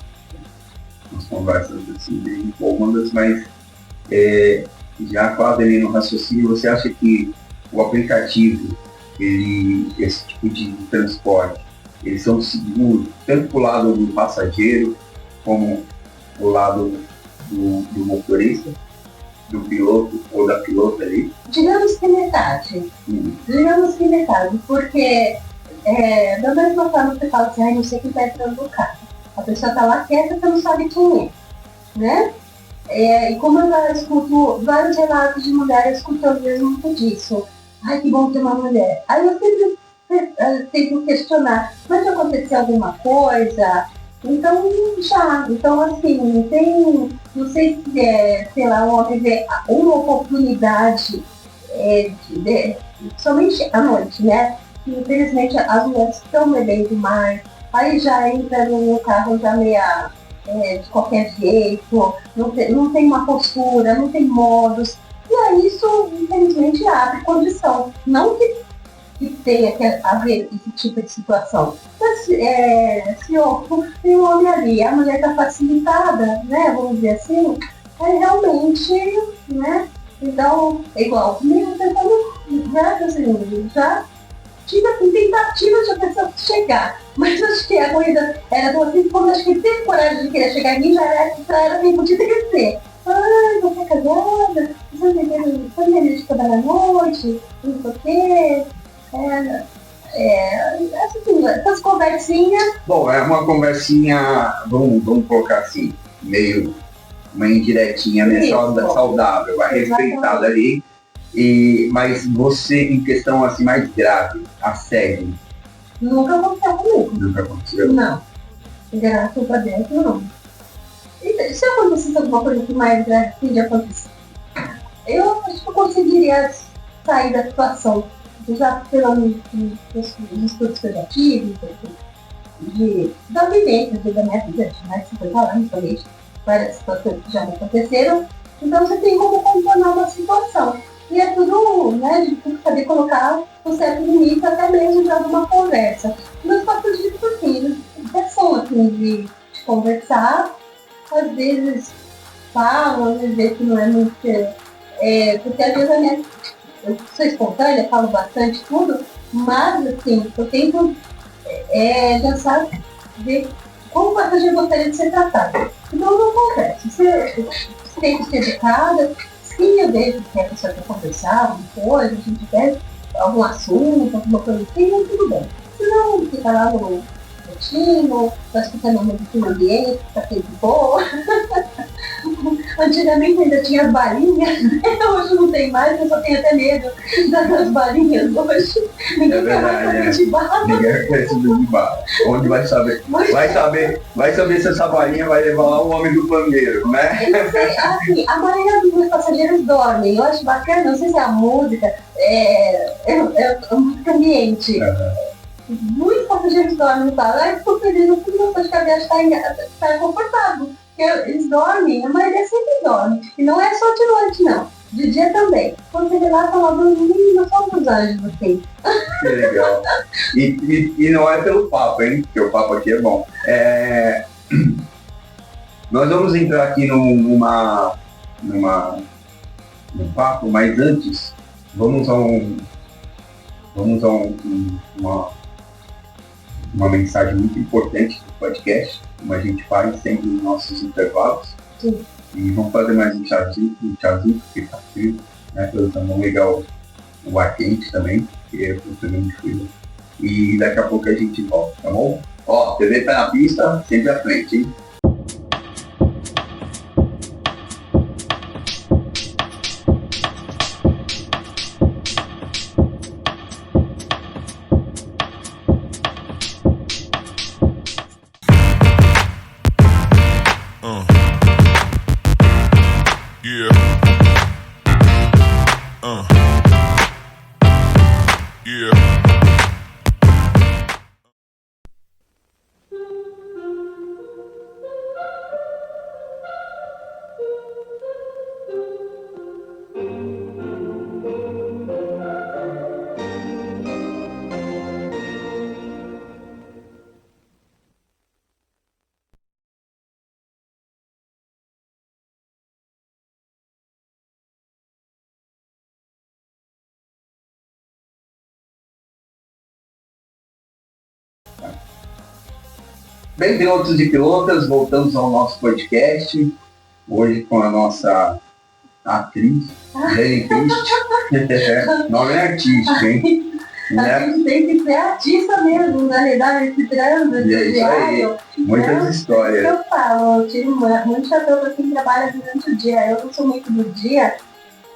conversas assim bem incômodas, mas já quase ali no raciocínio, você acha que o aplicativo, esse tipo de transporte, eles são seguros, tanto para o lado do passageiro, como o lado do motorista, do piloto ou da pilota ali? Digamos que metade. Digamos que metade, porque da mesma forma que você fala assim, não sei quem está entrando no carro. A pessoa está lá quieta, você não sabe quem é, né? E como eu já escuto vários relatos de mulheres escutando mesmo muito disso. Ai, que bom ter uma mulher. Aí eu sempre tento questionar, mas já aconteceu alguma coisa? Então, então assim, não sei se sei lá, ontem ver uma oportunidade, somente à noite, né? Infelizmente as mulheres estão bebendo demais, aí já entra no carro já meia de qualquer jeito, não tem uma postura, não tem modos, e aí isso infelizmente abre condição, não que tenha que haver esse tipo de situação. Mas se tem um homem ali, a mulher está facilitada, né, vamos dizer assim, realmente, né, então, igual, mesmo tentando, já tive assim, tentativa de a pessoa chegar, mas acho que a corrida era do assim, quando acho que ele teve coragem de querer chegar em mim, já era tempo de descer. Ai, você é casada, você me de toda a noite, não sei o quê. Essas conversinhas. Bom, é uma conversinha, vamos colocar assim, meio uma indiretinha, né? Saudável, respeitada ali. Mas você, em questão assim mais grave, assédio? Nunca aconteceu comigo. Nunca aconteceu? Não. Graças a Deus, não. E se acontecesse alguma coisa que mais grave que já aconteceu? Eu acho que eu conseguiria sair da situação. Já pelos estudos que eu já tive, da vivência da minha vida, de mais de 50 anos, falei várias situações que já me aconteceram. Então você tem como contornar uma situação. E é tudo, né, de saber colocar um certo limite até mesmo para alguma conversa. Meus papos de assim, são assim, de conversar, às vezes falam, às vezes não é muito. Porque às vezes eu sou espontânea, falo bastante tudo, mas assim, eu tento já sabe ver como o passageiro gostaria de ser tratado. Então eu não converso. Você tem que ser educada. Se eu vejo que a pessoa quer conversar, alguma coisa, a gente quer algum assunto, alguma coisa assim, tudo bem. Se não, fica lá no cantinho, tá escutando a música no ambiente, tá sempre boa. Antigamente ainda tinha as balinhas, hoje não tem mais, eu só tenho até medo das balinhas hoje. Ninguém quer mais saber de bala. Ninguém quer saber de bala. Onde vai saber? Vai saber se essa balinha vai levar lá o homem do pandeiro, né? Eu não sei, assim, a maioria dos meus passageiros dormem. Eu acho bacana, não sei se é a música, é a música ambiente. Muitos passageiros dormem no carro. Aí eu fico feliz, no fundo, acho que a viagem está confortável. Porque eles dormem, a maioria sempre dorme. E não é só de noite, não. De dia também. Quando você relata lá dormindo, só dos anjos, assim. Que legal. E não é pelo papo, hein? Porque o papo aqui é bom. Nós vamos entrar aqui num papo, mas antes, vamos a uma mensagem muito importante do podcast, como a gente faz sempre nos nossos intervalos. Sim. E vamos fazer mais um chazinho, porque tá frio, né? Vamos ligar o ar quente também, que é o segundo frio. E daqui a pouco a gente volta, tá bom? Ó, TV tá na pista, sempre à frente, hein? Bem, pilotos e pilotas, voltamos ao nosso podcast, hoje com a nossa atriz, Dani Christ. Nome é artístico, hein? A gente tem que ser artista mesmo, na realidade, esse trânsito diário. Muitas histórias. Eu falo, eu tive muito chapéu para quem trabalha durante o dia. Eu não sou muito do dia,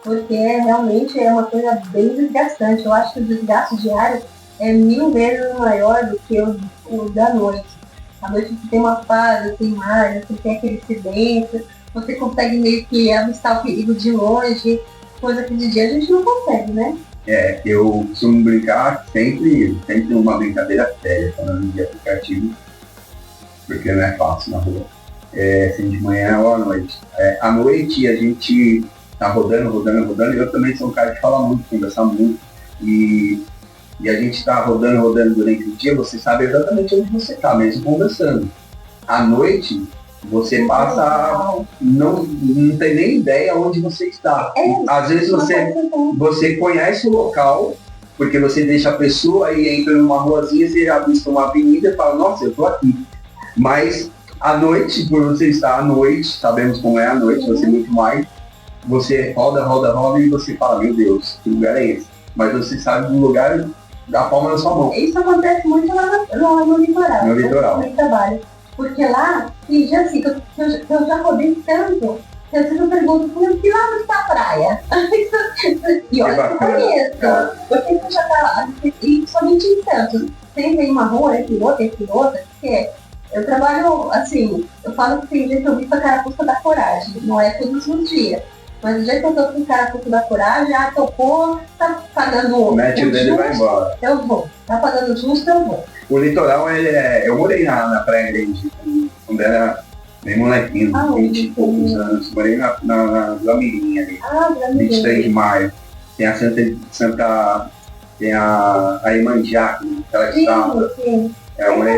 porque realmente é uma coisa bem desgastante. Eu acho que o desgaste diário é 1000 vezes maior do que o da noite. À noite você tem uma paz, tem mais, você tem aquele silêncio, você consegue meio que avistar o perigo de longe, coisa que de dia a gente não consegue, né? Eu costumo brincar sempre uma brincadeira séria, falando de aplicativo, porque não é fácil na rua. Assim, de manhã ou à noite. À noite a gente tá rodando, e eu também sou um cara que fala muito, conversa muito, e a gente tá rodando durante o dia, você sabe exatamente onde você tá, mesmo conversando. À noite, você passa, não tem nem ideia onde você está. Às vezes você conhece o local, porque você deixa a pessoa e entra numa ruazinha, você avista uma avenida e fala, nossa, eu tô aqui. Mas à noite, por você estar à noite, sabemos como é a noite, você muito mais, você roda e você fala, meu Deus, que lugar é esse? Mas você sabe do lugar da palma da sua mão. Isso acontece muito lá no litoral. No litoral. No trabalho. Porque lá, tem dia assim, que eu já rodei tanto, que às vezes eu pergunto, que lá onde está a praia? E olha, eu conheço. Porque você já tá, e somente em Santos. Sempre em uma rua, entre outra, porque eu trabalho, assim, eu falo que tem dia que eu vi com a carapuça da coragem, não é todos os dias. Mas o dia que eu tô com o carapuça da coragem, tocou, tá pagando mete o dedo e vai embora. Eu vou. Tá pagando justo, eu vou. O litoral, eu morei na Praia Grande, quando era bem molequinho, 20 e poucos anos. Morei na Vila Mirim ali, 23 de maio. Tem a tem a Iemanjá, aquela estátua. Sim. Agora,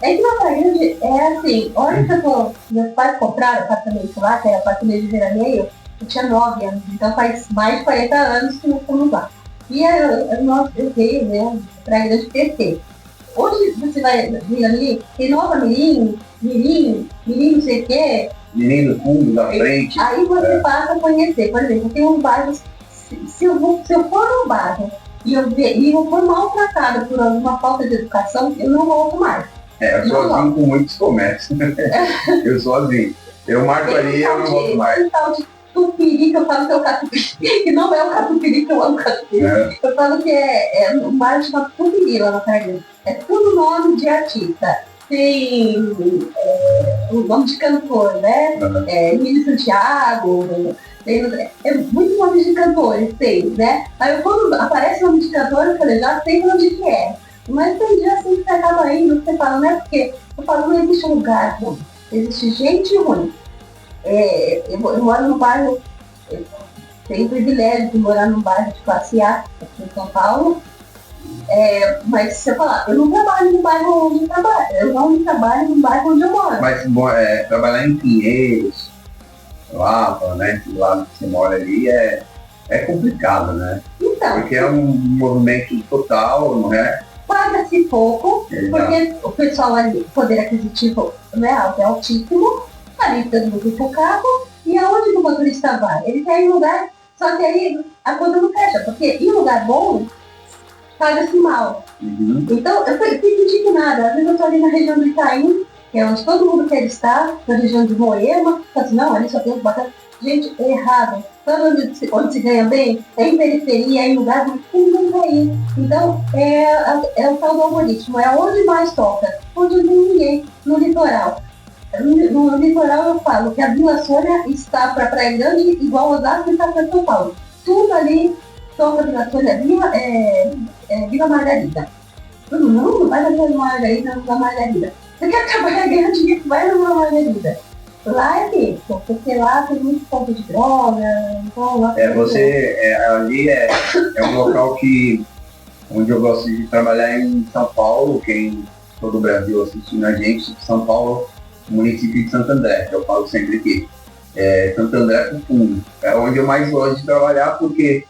é que na Praia Grande é assim, olha que meus pais compraram apartamento lá, que era apartamento de veraneio, eu tinha 9 anos, então faz mais de 40 anos que nós estamos lá. E eu veio, né, Praia Grande PT. Hoje você vai vir ali, tem Nova Mirim, não sei o quê. Mirim do fundo, da frente. Aí você passa a conhecer, por exemplo, tem uns bairros, se eu for num bairro e eu for maltratada por alguma falta de educação, eu não volto mais. Eu sozinho com muitos comércios. Eu sozinho. Eu marco ali e eu não volto mais. Esse tal de tupiri, que eu falo que é o catupiry, que não é o catupiry, que eu amo catupiry. É. Eu falo que é um bairro chamado Tupiri lá na Paraíba. É tudo nome de artista. Tem o nome de cantor, né? Emílio Santiago, é muito nome de cantores, tem, né? Aí quando aparece o nome de cantor, eu falei, já sei onde que é. Mas tem dia assim que você acaba indo, você fala, não é porque eu falo, não existe lugar ruim, existe gente ruim. Eu moro no bairro, eu tenho o privilégio de morar num bairro de classe A, aqui em São Paulo. Mas se eu falar, eu não trabalho no bairro onde eu trabalho, eu não trabalho no bairro onde eu moro. Mas trabalhar em Pinheiros, Lapa, né? Do lado que você mora ali é complicado, né? Então, Porque é um movimento total, não é? paga-se pouco, Exato. porque o pessoal ali, poder aquisitivo, né, alto, é altíssimo, ali todo mundo com o carro, e aonde que o motorista vai? Ele quer ir em lugar, só que aí a conta não fecha, porque em lugar bom, paga-se mal. Uhum. Então, eu fico indignada. Às vezes eu tô ali na região do Itaim, que é onde todo mundo quer estar, na região de Moema, falo assim, não, ali só tem que botar. Gente, é errado. Sabe onde se ganha bem? É em periferia, é em lugar onde ninguém vai ir. Então, é o tal do algoritmo, é onde mais toca, onde não tem ninguém, no litoral. No litoral eu falo que a Vila Sônia está para Praia Grande igual Osasco está para São Paulo. Tudo ali toca Vila Sônia, Vila Margarida. Todo mundo vai na Vila Margarida, Vila Margarida. Você quer trabalhar ganhando dinheiro, vai na Vila Margarida. Lá é isso, porque lá tem muito ponto de droga, então lá ali é um local onde eu gosto de trabalhar em São Paulo, quem todo o Brasil assistindo a gente, São Paulo, município de Santo André, que eu falo sempre aqui. Santo André pro fundo. É onde eu mais gosto de trabalhar, porque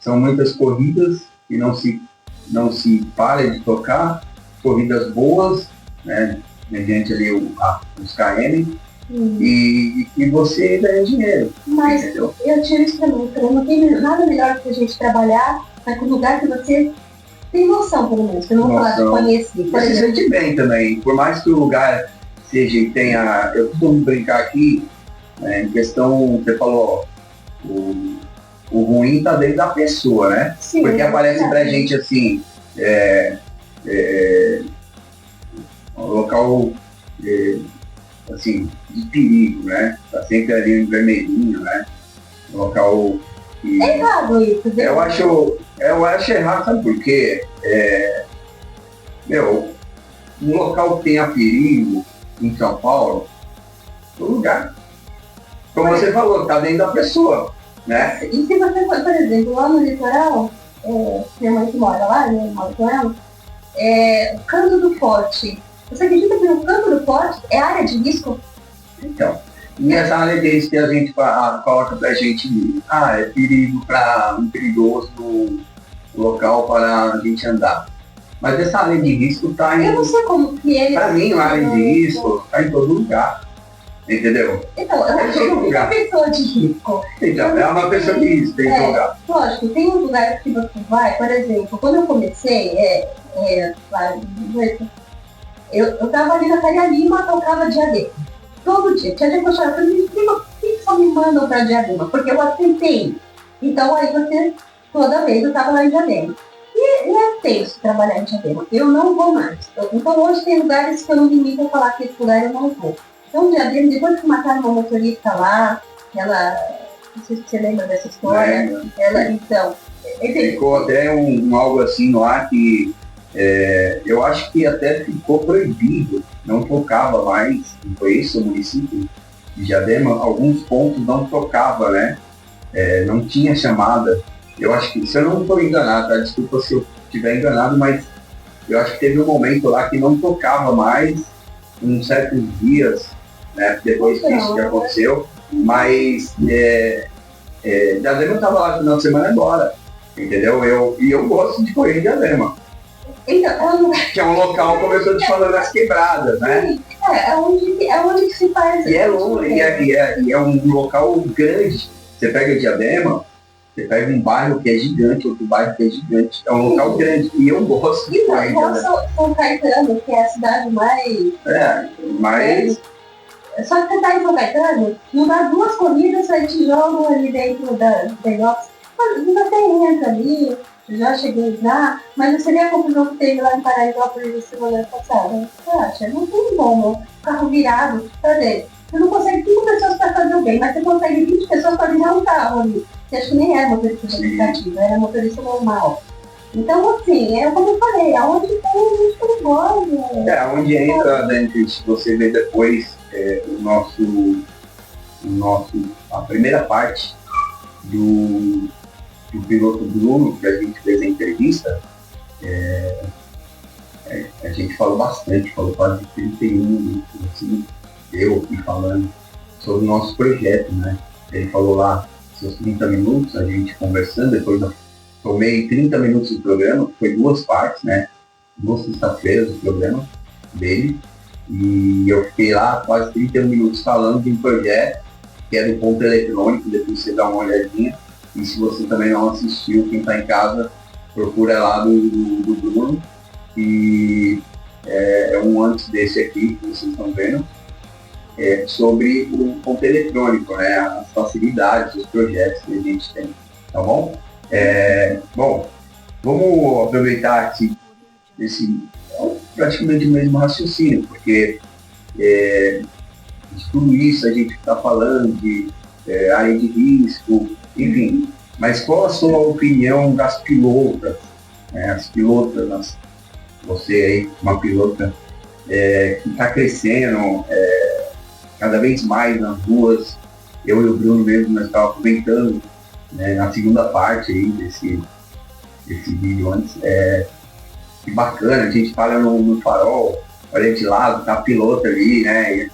são muitas corridas e não se para de tocar, corridas boas, né, mediante ali os KM, e você ganha dinheiro. Mas entendeu? eu tiro isso pra mim, não tem nada melhor que a gente trabalhar naquele lugar que você tem noção, pelo menos, que eu não vou falar de conhecer. Por Você se exemplo, sente bem também, por mais que o lugar seja e tenha. Eu costumo brincar aqui, em questão, você falou, o ruim tá dentro da pessoa, né? sim, Porque aparece pra gente assim, um local assim, de perigo, né? Tá sempre ali em vermelhinho, né? Um local que. é errado isso, viu? Eu acho errado, sabe por quê? Um local que tenha perigo em São Paulo, o lugar, como você falou, tá dentro da pessoa, né? E se você for, por exemplo, lá no litoral, minha mãe que mora lá, né, eu moro com ela, o Canto do Forte. Você acredita que no Canto do Forte é área de risco? Então, e essa área de risco que a gente coloca pra gente, é perigoso local para a gente andar. Mas essa área de risco tá Eu não sei como que ele... Pra mim, a área de risco tá em todo lugar. Entendeu? Então, eu acho que é uma pessoa de risco. Então, é uma pessoa de risco, tem todo lugar. Lógico, tem um lugar que você vai, por exemplo, quando eu comecei, eu tava ali na Faria Lima, tocava Diadema. Todo dia. Tinha dia que eu chorava, por que só me mandam pra Diadema? Porque eu aceitei. Então aí toda vez eu tava lá em Diadema. E é tenso trabalhar em Diadema. Eu não vou mais. Então hoje tem lugares que eu não me limito a falar que esse lugar eu não vou. Então Diadema, depois que mataram uma motorista lá, não sei se você lembra dessa história, Ficou até algo assim lá que eu acho que até ficou proibido, não tocava mais, não foi isso o município de Diadema, alguns pontos não tocava, né? Não tinha chamada. Eu acho que, se eu não estou enganado, tá? Desculpa se eu estiver enganado, mas eu acho que teve um momento lá que não tocava mais, em certos dias, né? Depois disso que aconteceu, mas Diadema estava lá no final de semana agora, entendeu? Eu gosto de correr em Diadema. Então, que é um local, como eu estou te falando, as quebradas, né? É onde que se faz. E é longe, e é um local grande. Você pega Diadema, você pega um bairro que é gigante, outro bairro que é gigante. É um local grande. E eu gosto de correr. Igual São Caetano, que é a cidade mais... Só que você tá em São Caetano, não dá 2 corridas, aí te jogam ali dentro do negócio. Mas você entra ali, já cheguei lá, mas você vê a confusão que teve lá em Paraisópolis na semana passada. Você acha? Não tem como. O carro virado, quer dizer, você não consegue 5 pessoas para fazer o bem, mas você consegue 20 pessoas para virar um carro ali. Você acha que nem era motorista de aplicativo, era motorista normal. Então, assim, é como eu falei, aonde tem gente perigosa. Onde entra, dentro, se você ver depois, a primeira parte do piloto Bruno, que a gente fez a entrevista, a gente falou bastante, falou quase 31 minutos, assim, eu aqui falando sobre o nosso projeto, né? Ele falou lá seus 30 minutos, a gente conversando, depois eu tomei 30 minutos do programa, foi 2 partes, né? 2 sexta-feiras do programa dele, e eu fiquei lá quase 31 minutos falando de um projeto que é do ponto eletrônico, depois você dá uma olhadinha, e se você também não assistiu, quem está em casa, procura lá do Bruno, e é um antes desse aqui, que vocês estão vendo, sobre o ponto eletrônico, né? As facilidades, os projetos que a gente tem, tá bom? Bom, vamos aproveitar aqui praticamente o mesmo raciocínio, porque de tudo isso a gente está falando de área de risco, enfim, mas qual a sua opinião das pilotas? As pilotas, você aí, uma pilota que está crescendo cada vez mais nas ruas, eu e o Bruno mesmo, nós estávamos comentando, né, na segunda parte aí desse vídeo antes, que bacana, a gente para no farol, olha de lado, tá a pilota ali, né,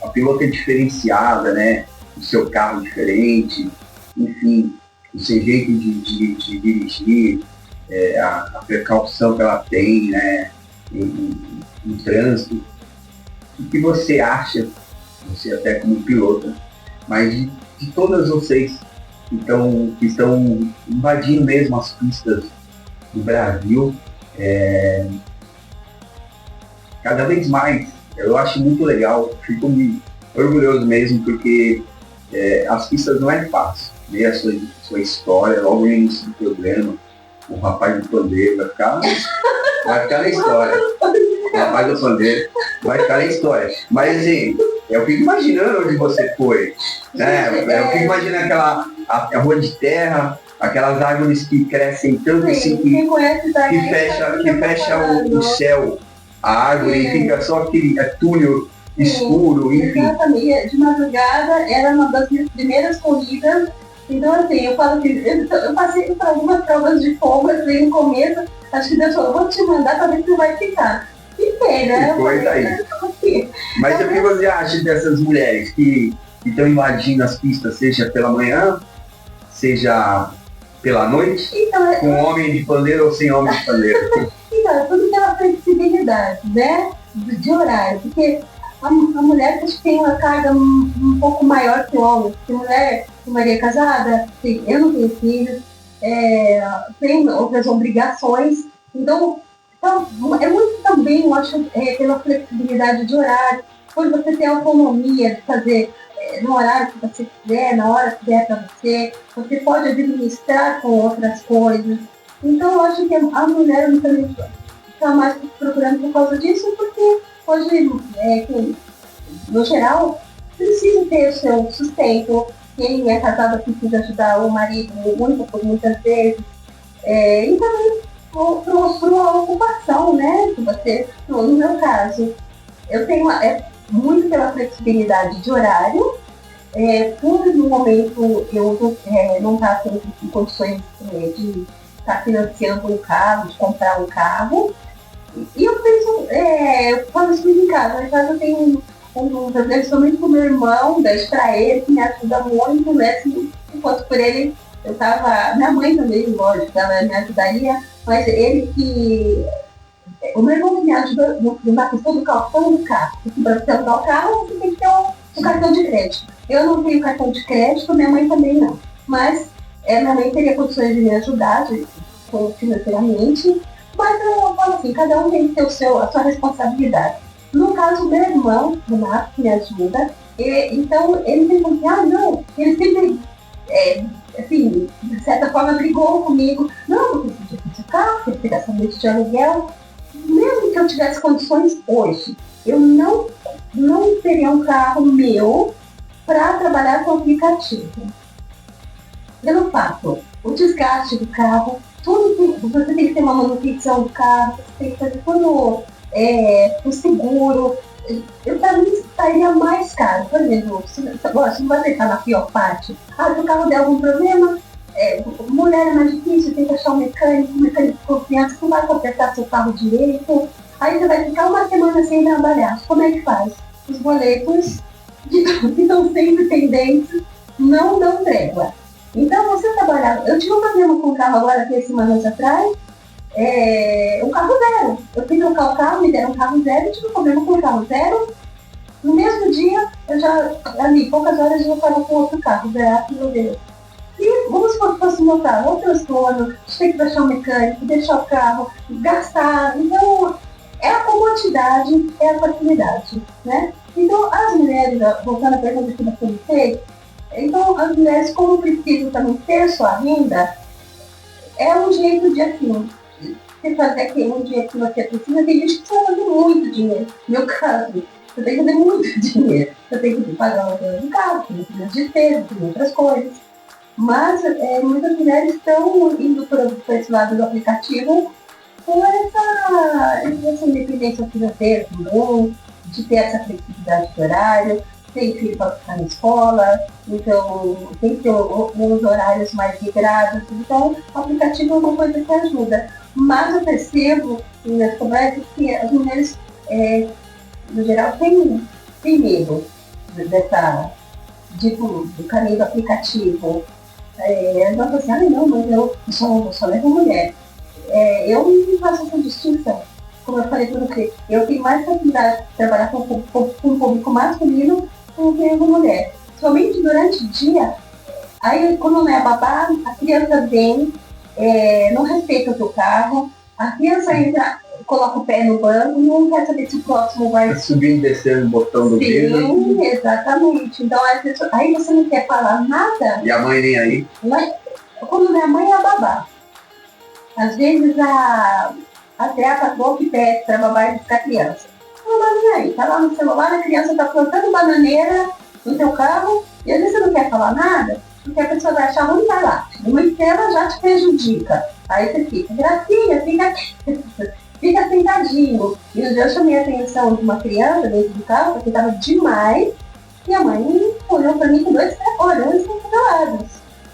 a pilota é diferenciada, né, o seu carro diferente, enfim, o seu jeito de dirigir, a precaução que ela tem, né, no trânsito. O que você acha, você até como pilota, mas de todas vocês que estão invadindo mesmo as pistas do Brasil, cada vez mais, eu acho muito legal, fico orgulhoso mesmo, porque as pistas não é fácil, ver a sua história, logo no início do programa, o rapaz do pandeiro vai ficar na história, o rapaz do pandeiro vai ficar na história, mas assim, eu fico imaginando onde você foi, né? Eu fico imaginando a rua de terra, aquelas árvores que crescem tanto assim que fecha o céu, a árvore, e fica só aquele túnel escuro, enfim. Exatamente, de madrugada era uma das minhas primeiras corridas, então assim, eu falo que eu passei por algumas provas de fogo, assim, no começo, acho que Deus falou, vou te mandar para ver se vai ficar. Fiquei, né? Que coisa aí. Mas o que você acha dessas mulheres que estão invadindo as pistas, seja pela manhã, seja pela noite, então, com homem de pandeiro ou sem homem de pandeiro? Então, tudo pela flexibilidade, né? De horário, porque a mulher acho que tem uma carga um pouco maior que o homem, porque mulher, Maria casada, eu não tenho filhos, tem outras obrigações, então é muito também, eu acho, pela flexibilidade de horário, por você ter autonomia de fazer no horário que você quiser, na hora que der para você pode administrar com outras coisas. Então eu acho que a mulher também está mais procurando por causa disso, porque hoje, no geral, precisa ter o seu sustento. Quem é casado precisa ajudar o marido muito por muitas vezes. E também por uma ocupação, né? Que você, no meu caso, eu tenho muito pela flexibilidade de horário, por no momento eu não estar em condições de estar financiando um carro, de comprar um carro, e eu penso, eu falo isso em casa, em casa eu tenho principalmente com o meu irmão, deixo para ele, que me ajuda muito, né? Assim, enquanto por ele, eu tava, minha mãe também, lógico, ela me ajudaria, mas ele que o meu irmão me ajuda na questão do cartão do carro. Porque para você usar o carro, você tem que ter um cartão de crédito. Eu não tenho cartão de crédito, minha mãe também não. Mas minha mãe teria condições de me ajudar financeiramente. Mas eu falo assim, cada um tem que ter a sua responsabilidade. No caso do meu irmão, Renato, que me ajuda, Então, ele sempre falou assim, não, ele sempre, assim, de certa forma brigou comigo. Não, porque você tinha que carro, você tem essa noite de aluguel. Mesmo que eu tivesse condições hoje, eu não teria um carro meu para trabalhar com aplicativo. Pelo fato, o desgaste do carro, você tem que ter uma manutenção do carro, você tem que fazer todo o seguro. Eu também estaria mais caro. Por exemplo, se você está na pior parte, se o carro der algum problema, mulher é mais difícil, tem que achar um mecânico de confiança, que não vai consertar seu carro direito. Aí você vai ficar uma semana sem trabalhar. Como é que faz? Os boletos que estão sempre pendentes não dão trégua. Então você trabalhar. Eu tive um problema com o carro agora, 3 semanas atrás, um carro zero. Eu fui trocar o carro, me deram um carro zero, eu tive um problema com o carro zero. No mesmo dia, eu já, ali, poucas horas, eu já estava com outro carro, zero, meu Deus. E vamos supor que fosse meu carro, outro transtorno, a gente tem que deixar o mecânico, deixar o carro, gastar. Então, é a comodidade, é a facilidade, né? Então, as mulheres, voltando à pergunta que você fez, então, as mulheres, como precisam também ter sua renda, é um jeito de, assim, você fazer aquele jeito que você precisa. Tem gente que precisa fazer muito dinheiro. No meu caso, você tem que fazer muito dinheiro. Você tem que pagar o aluguel do carro, tem que despesas, tem outras coisas. Mas muitas mulheres estão indo para esse lado do aplicativo com essa independência financeira também, de ter essa flexibilidade de horário, tem filho para ficar na escola, então tem que ter uns horários mais regrados. Então, o aplicativo é uma coisa que ajuda. Mas eu percebo nas conversas que as mulheres, no geral, têm medo do caminho do aplicativo. Então, assim, não, mas eu só levo mulher. Eu não faço essa distinção. Como eu falei para você, eu tenho mais facilidade de trabalhar com um público masculino do que com mulher. Somente durante o dia, aí quando não é babá, a criança vem, não respeita o teu carro, a criança entra, coloca o pé no banco, não quer saber se o próximo vai subir e descer no botão do vidro. Sim, exatamente. Então, às vezes, aí você não quer falar nada. E a mãe nem aí? Quando não é a mãe, é a babá. Às vezes, até a patroa que pede para a babá buscar a criança. Não dá nem aí. Tá lá no celular, a criança está plantando bananeira no teu carro, e às vezes você não quer falar nada, porque a pessoa vai achar ruim, vai lá. Muito ela já te prejudica. Aí você fica, gracinha, fica sentadinho. E um dia eu chamei a atenção de uma criança dentro do carro, porque estava demais, e a mãe olhou para mim com dois olhos encantelados.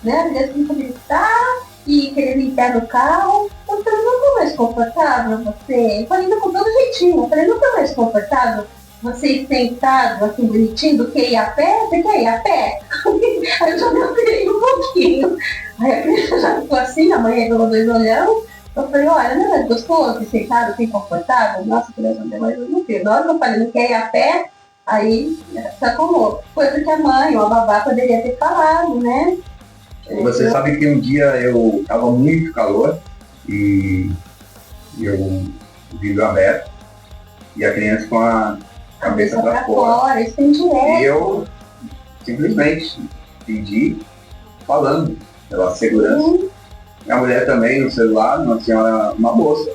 Né? A criança começou a gritar e querer limpar no carro. Eu falei, não foi mais confortável você? Eu falei, não, com todo jeitinho. Eu falei, não foi mais confortável você ir sentado, assim, bonitinho, do que ir a pé? Você quer ir a pé? Aí eu já me apertei um pouquinho. Aí a criança já ficou assim, a mãe pegou 2 olhão. Eu falei, olha, não é gostoso, sentado, assim, confortável? Nossa, que Deus mas eu não fiz. Na hora que eu falei, não quer ir a pé, aí sacou. Coisa que a mãe ou a babá poderia ter falado, né? Você sabe que um dia eu tava muito calor e eu vidro aberto e a criança com a cabeça para fora. Isso tem direto. E eu simplesmente pedi, falando pela segurança. E a mulher também no celular, uma senhora, uma moça,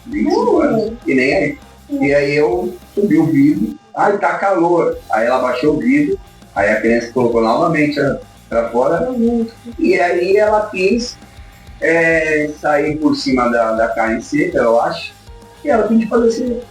25 anos, e nem aí. E aí eu subi o vidro, tá calor. Aí ela baixou o vidro, aí a criança colocou novamente para fora, e aí ela quis sair por cima da carne seca, eu acho, e ela pediu para descer.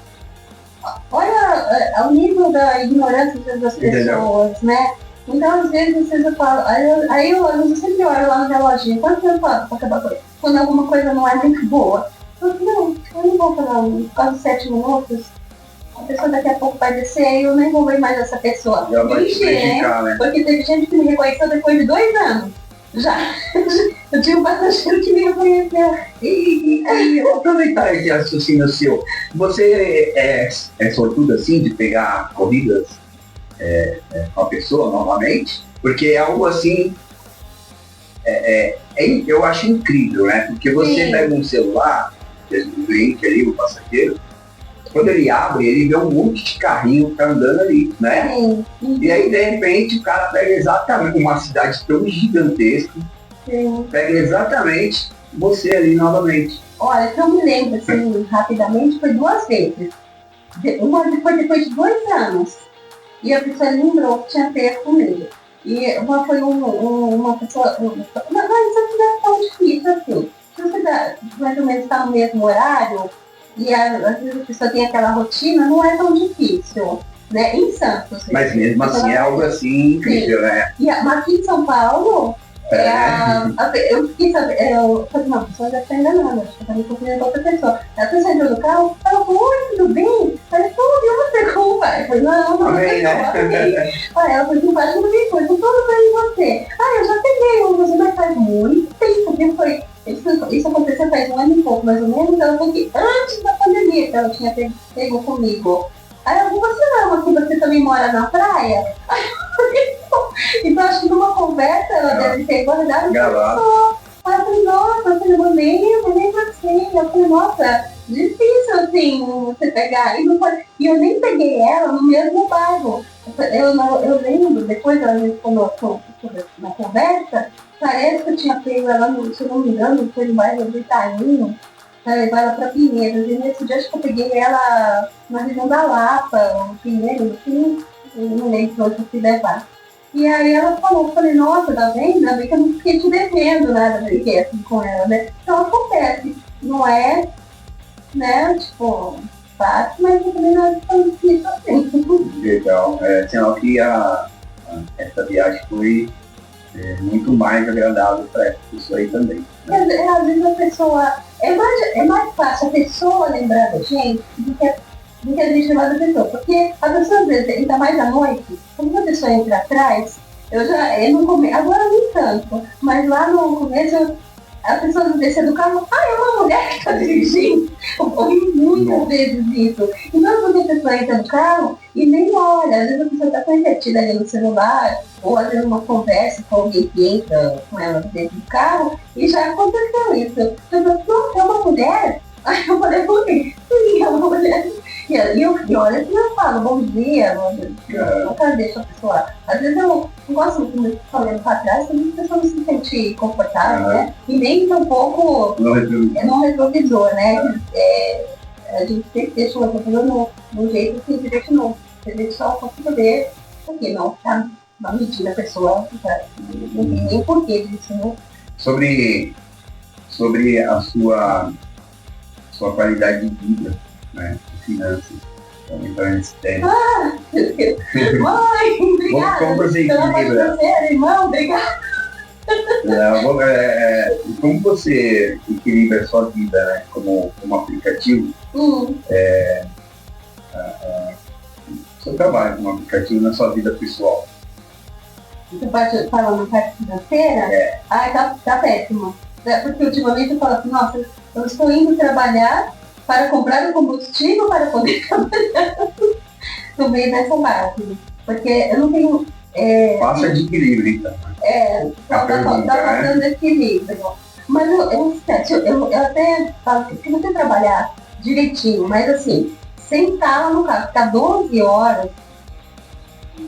Olha o nível da ignorância das pessoas, né? Então, às vezes, vocês falam, aí eu sempre olho lá no reloginho, quanto tempo falta para acabar com isso? Quando alguma coisa não é muito boa. Eu não vou falar quase 7 minutos, a pessoa daqui a pouco vai descer, aí eu nem vou ver mais essa pessoa. Já vai te prejudicar, né? Porque teve gente que me reconheceu depois de 2 anos. Já. Eu tinha um passageiro que me reconheceu. E eu vou aproveitar esse raciocínio seu. Você é sortudo assim de pegar corridas com a pessoa novamente? Porque é algo assim, eu acho incrível, né? Porque você pega um celular, o cliente ali, o passageiro, Quando ele abre, ele vê um monte de carrinho que tá andando ali, né? Sim. E aí, de repente, o cara pega exatamente uma cidade tão gigantesca, Sim. pega exatamente você ali novamente. Olha, que eu me lembro, assim, rapidamente, foi 2 vezes. Uma foi depois de 2 anos. E a pessoa lembrou que tinha feito comigo. E uma foi uma pessoa. Mas isso não é tão difícil assim. Se você mais ou menos está no mesmo horário, e às vezes a pessoa tem aquela rotina, não é tão difícil. Né? Em Santos. Mas mesmo assim é algo assim incrível, né? Mas aqui em São Paulo, eu fiquei sabendo, eu falei, não, a pessoa já está enganando, acho que eu também confundindo outra pessoa. A pessoa entrou no carro, ela falou, oi, tudo bem? Falei, tudo, e você como vai? Eu falei, não, Amém, né? Aí ela falou, não faz tudo bem, foi tudo bem em você. Eu já peguei um, mas faz muito tempo, que foi, isso aconteceu faz 1 ano e pouco, mais ou menos, ela falou que antes da pandemia que ela tinha pego comigo. Aí eu falei, você não, assim, você também mora na praia? Aí eu falei, então acho que numa conversa ela deve ter guardado gravado. Aí eu falei, nossa, eu mandei assim. Eu falei, nossa, difícil assim você pegar. E eu nem peguei ela no mesmo bairro. Eu lembro, depois ela me colocou na conversa, parece que eu tinha pego ela, se eu não me engano, foi no bairro do Itaim, para levar ela para Pinheiros. E nesse dia acho que eu peguei ela na região da Lapa, no Pinheiros, assim, não lembro onde eu fui levar. E aí ela falou, eu falei, nossa, tá vendo? Ainda bem que eu não fiquei te devendo nada, brinquei assim com ela, né? Então acontece, não é, né, tipo, fácil, mas também não é tão difícil assim. Legal, sinal que essa viagem foi muito mais agradável para essa pessoa aí também. Né? Às vezes a pessoa, é mais fácil a pessoa lembrar da gente do que a gente lembrar da pessoa, porque a pessoa às vezes, ainda mais à noite, quando a pessoa entra atrás, eu não começo, agora nem tanto, mas lá no começo a pessoa descer do carro, é uma mulher que está dirigindo. Eu ouvi muitas vezes isso. Então quando a pessoa entra no carro e nem olha, às vezes a pessoa está tão entretida ali no celular, ou às vezes uma conversa com alguém que entra com ela dentro do carro, e já aconteceu isso. Eu falei, nossa, é uma mulher? Aí eu falei, sim, é uma mulher. E olha que eu falo, bom dia, eu nunca deixo a pessoa. Às vezes eu não gosto muito de falando para trás, porque a pessoa não se sente confortável, né? E nem tampouco no retrovisor, né? A gente sempre deixa o retrovisor no jeito que a gente não. A gente só consegue ver, porque não tá na medida a pessoa, não tem nem porquê disso, né? Sobre a sua qualidade de vida, né? Finanças. Então esse tema. Mãe, obrigada. Como você equilibra? Irmão, obrigada. Como você equilibra a sua vida, né? Como aplicativo? Seu trabalho como aplicativo na sua vida pessoal. Você pode falar na parte financeira? Tá péssimo. Porque ultimamente eu falo assim, nossa, eu estou indo trabalhar para comprar o combustível para poder trabalhar no meio dessa base. Porque eu não tenho... Passa de equilíbrio, então. Tá passando equilíbrio. Mas eu até falo que se você trabalhar direitinho, mas assim, sentar lá no carro, ficar 12 horas,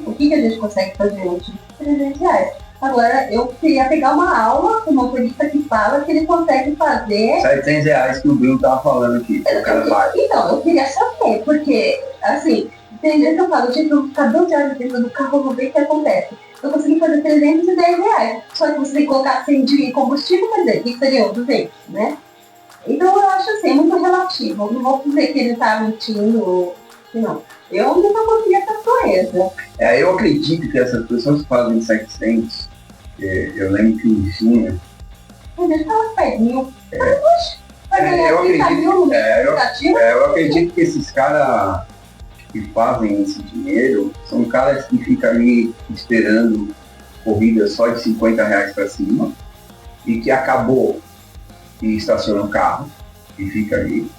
o que a gente consegue fazer hoje? R$300. Agora, eu queria pegar uma aula com uma motorista que fala que ele consegue fazer... R$700 que o Bruno tava falando aqui. Então, eu queria saber, porque, assim, tem vezes que eu falo, gente, eu vou ficar 12 horas dentro do carro, vou ver o que acontece. Eu consegui fazer R$310. Só que você tem que colocar 100 de combustível, quer dizer, que seria 200, né? Então, eu acho assim, muito relativo. Não vou dizer que ele tá mentindo, não. Eu nunca consegui essa proeza. Eu acredito que essas pessoas que fazem 700, eu lembro que o Júnior... Mas ele fala 10 mil. Eu acredito que esses caras que fazem esse dinheiro são caras que ficam ali esperando corridas só de R$50 para cima e que acabou e estaciona o carro e fica ali.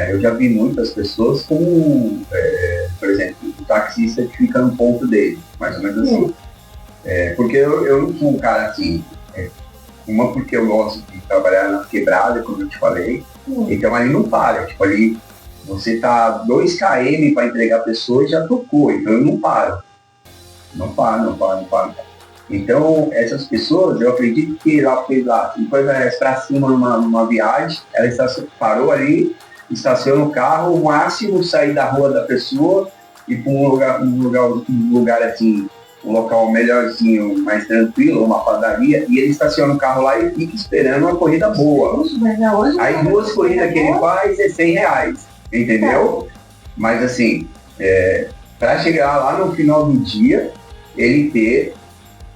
Eu já vi muitas pessoas como, por exemplo, o taxista que fica no ponto dele, mais ou menos assim. Porque eu não sou um cara assim, uma porque eu gosto de trabalhar na quebrada, como eu te falei, então ali não para, tipo ali Você tá 2 km para entregar a pessoa e já tocou, então eu não paro. Não paro. Então, essas pessoas, eu acredito que ela fez lá 50 reais para cima numa viagem, ela parou ali, estaciona o carro, o máximo sair da rua da pessoa e para um lugar assim, um local melhorzinho, mais tranquilo, uma padaria, e ele estaciona o carro lá e fica esperando uma corrida boa. Puxa, mas aonde Aí 2 corridas que ele faz é 100 reais, entendeu? Mas assim, para chegar lá no final do dia, ele ter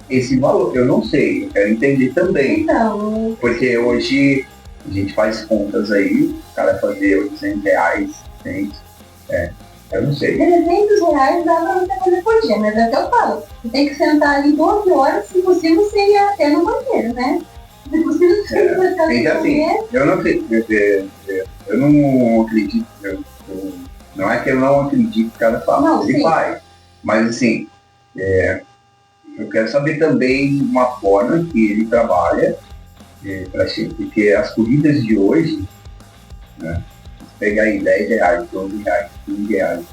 esse valor, eu não sei, eu quero entender também. Então, Porque hoje a gente faz contas aí, o cara fazer 800 reais, 100, eu não sei. 300 reais dá pra você fazer por dia, mas é o que eu falo. Você tem que sentar ali 12 horas, se possível, sem ir até no banheiro, né? Se possível, sem ir até no Então assim, banheiro. eu não acredito, não é que eu não acredito que o cara fala, Não, ele sim. faz. Mas assim, eu quero saber também uma forma que ele trabalha, porque as corridas de hoje, né, se pegar aí 10 reais, 12 reais, 15 reais,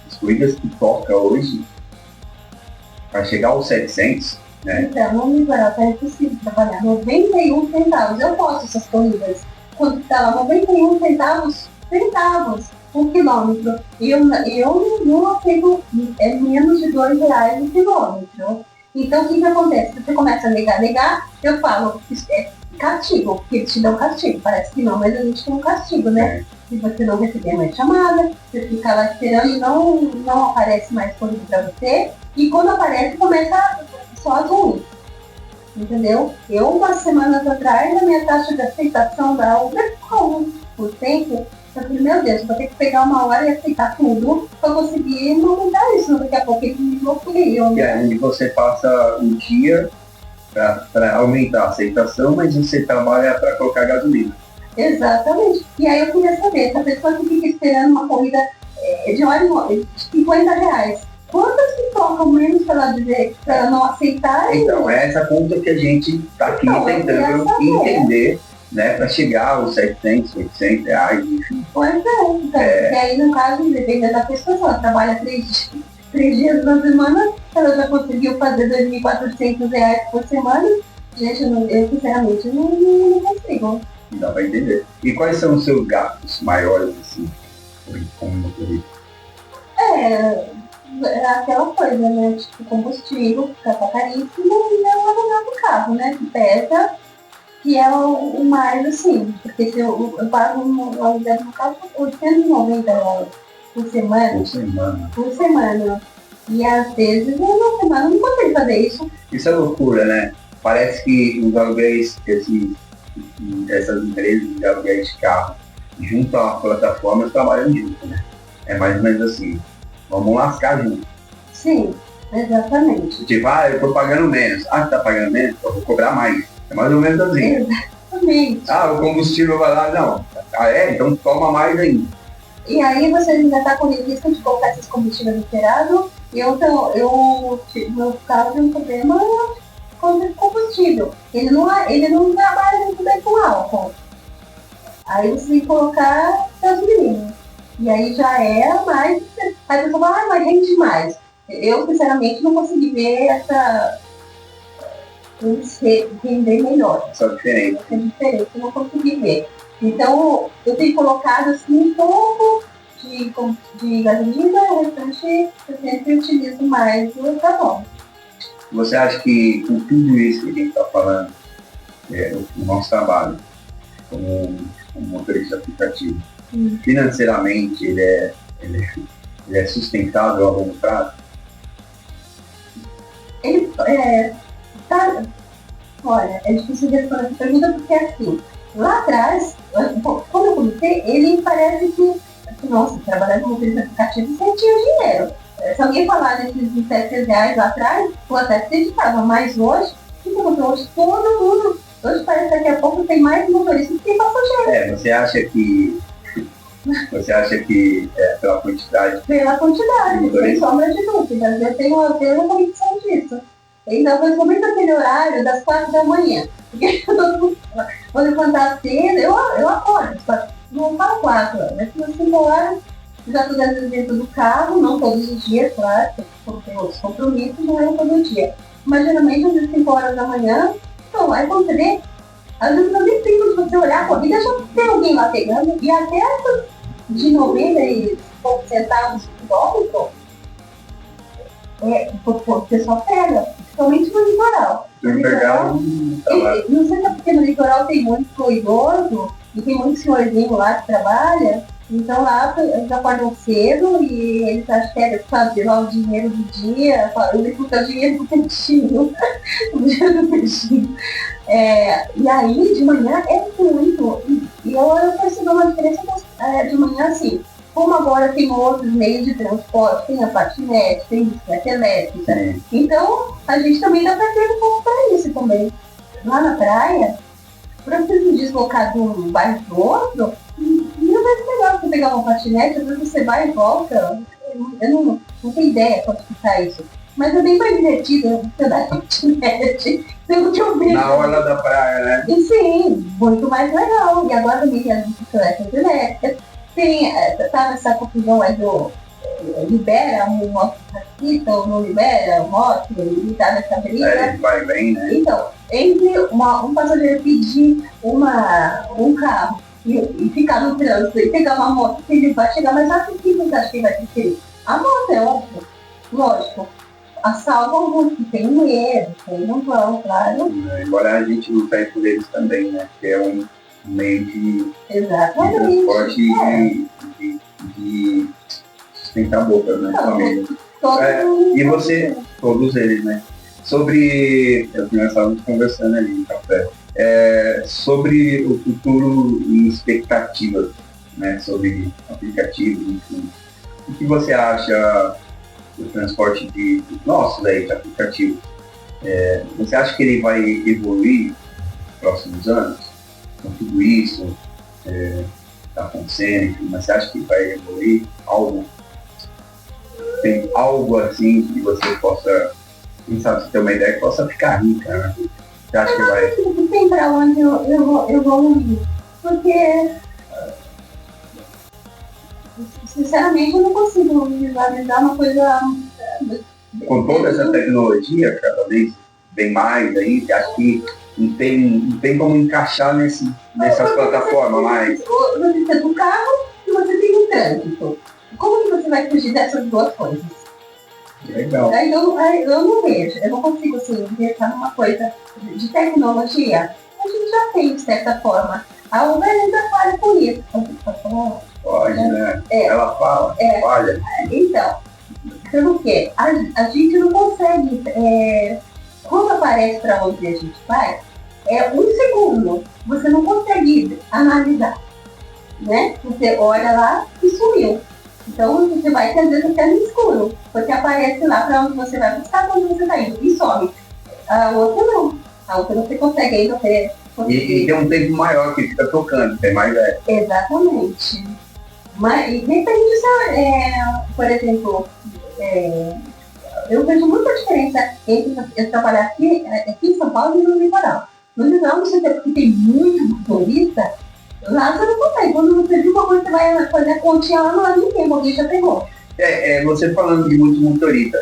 as corridas que toca hoje, para chegar aos 700, né? Então, no Mivarota é possível trabalhar 91 centavos. Eu posso essas corridas. Quando está lá 91 centavos um quilômetro. Eu não aceito menos de 2 reais um quilômetro. Então, o que acontece? Você começa a negar, eu falo, isso é castigo, porque eles te dão castigo. Parece que não, mas a gente tem um castigo, né? Se você não receber mais chamada, você fica lá esperando e não aparece mais corrida para você. E quando aparece, começa só as ruins. Entendeu? Eu, umas semanas atrás, a minha taxa de aceitação da Uber ficou 1%. Eu falei, meu Deus, vou ter que pegar uma hora e aceitar tudo para conseguir não mudar isso. Daqui a pouco eles me bloqueiam. E aí você passa um dia para aumentar a aceitação, mas você trabalha para colocar gasolina. Exatamente. E aí eu queria saber, essa pessoa que fica esperando uma corrida de óleo de 50 reais, quantas que tocam menos para ela dizer, para ela não aceitar? Então, é essa conta que a gente está aqui tentando entender, né, para chegar aos 700, 800 reais, enfim. Pois é, então, e aí no caso, dependendo da pessoa, se ela trabalha 3 dias na semana, ela já conseguiu fazer 2.400 reais por semana. Gente, eu sinceramente não consigo. Não dá para entender. E quais são os seus gastos maiores, assim, como motorista? É aquela coisa, né? Tipo, combustível, que tá caríssimo, e é o aluguel do carro, né? Que pesa, que é o mais assim, porque se eu pago um aluguel do carro por 890 reais por semana. Por semana. E às vezes, uma semana não consigo fazer isso. Isso é loucura, né? Parece que os aluguéis, essas empresas de aluguéis de carro, junto à plataforma, trabalham junto, né? É mais ou menos assim, vamos lascar junto. Sim, exatamente. Tipo, eu tô pagando menos. Você tá pagando menos? Eu vou cobrar mais. É mais ou menos assim. Exatamente. O combustível vai lá, não. Então toma mais ainda. E aí você ainda tá com risco de colocar esses combustíveis adulterados. Meu carro tem um problema com o combustível. Ele não trabalha muito bem com álcool. Aí você tem que colocar gasolina. E aí já é mais. Aí a pessoa fala, mas rende mais. Eu, sinceramente, não consegui ver eles render melhor. Só diferente. Essa diferença, eu não consegui ver. Então, eu tenho colocado assim um pouco de gasolina, o restante eu sempre utilizo mais o etanol. Você acha que com tudo isso que a gente está falando, o nosso trabalho como motorista aplicativo, financeiramente ele é sustentável a longo prazo? Olha, é difícil responder essa pergunta porque assim, lá atrás, quando eu comecei, ele parece que, nossa, trabalhar como motorista aplicativo você tinha dinheiro. Se alguém falar desses 700 reais lá atrás, eu até acreditava, mas hoje, hoje todo mundo, hoje parece que daqui a pouco tem mais motoristas do que passageiro. Você acha que pela quantidade? Pela quantidade, sem sombra de dúvidas. Eu tenho uma convicção disso. Então, principalmente naquele horário das 4 da manhã. Porque eu vou levantar cedo, eu acordo. não falo 4 horas, mas umas 5 horas, já estou dentro do carro, não todos os dias, claro, porque tem outros compromissos, não é todo dia. Mas geralmente às 5 horas da manhã, então aí quando você vê, às vezes não tem tempo de você olhar a corrida, já tem alguém lá pegando, e até essas de 90 e poucos centavos de dólar, o pessoal pega, principalmente no litoral. Se não pegar, tá lá. Não sei se é porque no litoral tem muito idoso e tem muito senhorzinho lá que trabalha, então lá eles acordam cedo e eles acham que é fazer lá o dinheiro do dia, ele puta o dinheiro do peixinho, o dinheiro do peixinho. E aí de manhã é muito, e eu percebi uma diferença de manhã assim. Como agora tem outros meios de transporte, tem a patinete, tem bicicleta elétrica. Sim. Então, a gente também dá para ter um pouco para isso também. Lá na praia, para você se deslocar de um bairro para o outro, não vai ser legal você pegar uma patinete, às vezes você vai e volta. Eu não tenho ideia quanto ficar isso. Mas é bem mais divertido você andar de patinete pelo que eu vejo. Na hora da praia, né? E sim, muito mais legal. E agora também tem as bicicletas elétricas. Tem, tá nessa confusão aí do libera um motociclista ou não libera um moto, e tá nessa briga. Vai bem, né? Então, entre um passageiro pedir um carro e ficar no trânsito e pegar uma moto, que ele vai chegar mais rápido, que você acha que vai preferir? A moto, é óbvio. Lógico. A salva alguns que tem medo, que não vão, claro. Embora a gente lute por eles também, né? Que é um meio de transporte de sustentar a boca, né? Família. E você, todos eles, né? Sobre, nós estávamos conversando ali no café, sobre o futuro e expectativas, né? Sobre aplicativos, enfim. O que você acha do transporte de nossos aí, de aplicativos? Você acha que ele vai evoluir nos próximos anos? Com tudo isso está acontecendo, mas você acha que vai evoluir algo? Tem algo assim que você possa, quem sabe se tem uma ideia, que possa ficar rica, né? Você acha que vai? Não tem para onde eu vou evoluir, porque sinceramente eu não consigo visualizar uma coisa. Com toda essa tecnologia, cada vez bem mais aí, você acha que não tem como encaixar nessas plataformas mais? Você tem o carro e você tem o trânsito. Como que você vai fugir dessas duas coisas? Legal. Eu não vejo, eu não consigo assim, pensar numa coisa de tecnologia. A gente já tem, de certa forma. A Uber ainda falha com isso. Pode, né? Ela fala, olha. Então, pelo quê? A gente não consegue, quando aparece para onde a gente vai, é um segundo, você não consegue analisar, né? Você olha lá e sumiu. Então você vai ter às vezes até no escuro, porque aparece lá para onde você vai buscar, para onde você está indo, e some. A outra não. A outra você consegue ainda ter. E tem um tempo maior que fica tocando, tem mais Exatamente. Mas e depende se, por exemplo, eu vejo muita diferença entre eu trabalhar aqui em São Paulo e no litoral. No litoral, você tem, porque tem muito motorista, lá você não consegue. Quando você viu uma coisa, você vai fazer a continha lá, não há ninguém, alguém já pegou. Você falando de muito motorista,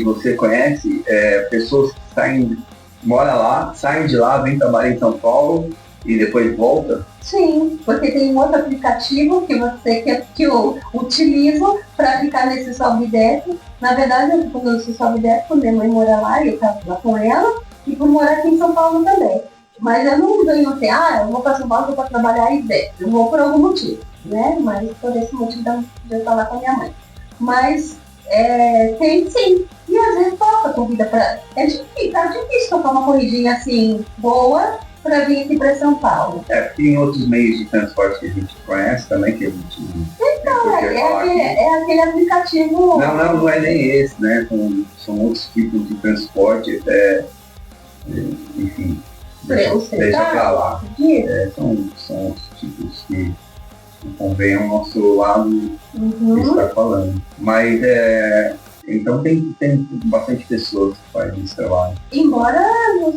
você conhece pessoas que moram lá, saem de lá, vêm trabalhar em São Paulo e depois voltam? Sim, porque tem um outro aplicativo que eu utilizo para ficar nesse sobe e desce. Na verdade, quando eu sobe e desce, quando minha mãe mora lá, eu estava lá com ela, e por morar aqui em São Paulo também. Mas eu não venho assim, eu vou para São Paulo para trabalhar e desce. Eu vou por algum motivo, né? Mas por esse motivo de eu estar lá com a minha mãe. Mas tem sim. E às vezes toca corrida para. Tá difícil tocar uma corridinha assim boa para vir aqui para São Paulo. Tem outros meios de transporte que a gente conhece também, que a gente. Então, aquele aplicativo. Não é nem esse, né? São outros tipos de transporte, enfim. Deixa pra lá. São outros tipos que convém ao nosso lado que está falando. Mas então tem bastante pessoas que fazem esse trabalho. Embora, não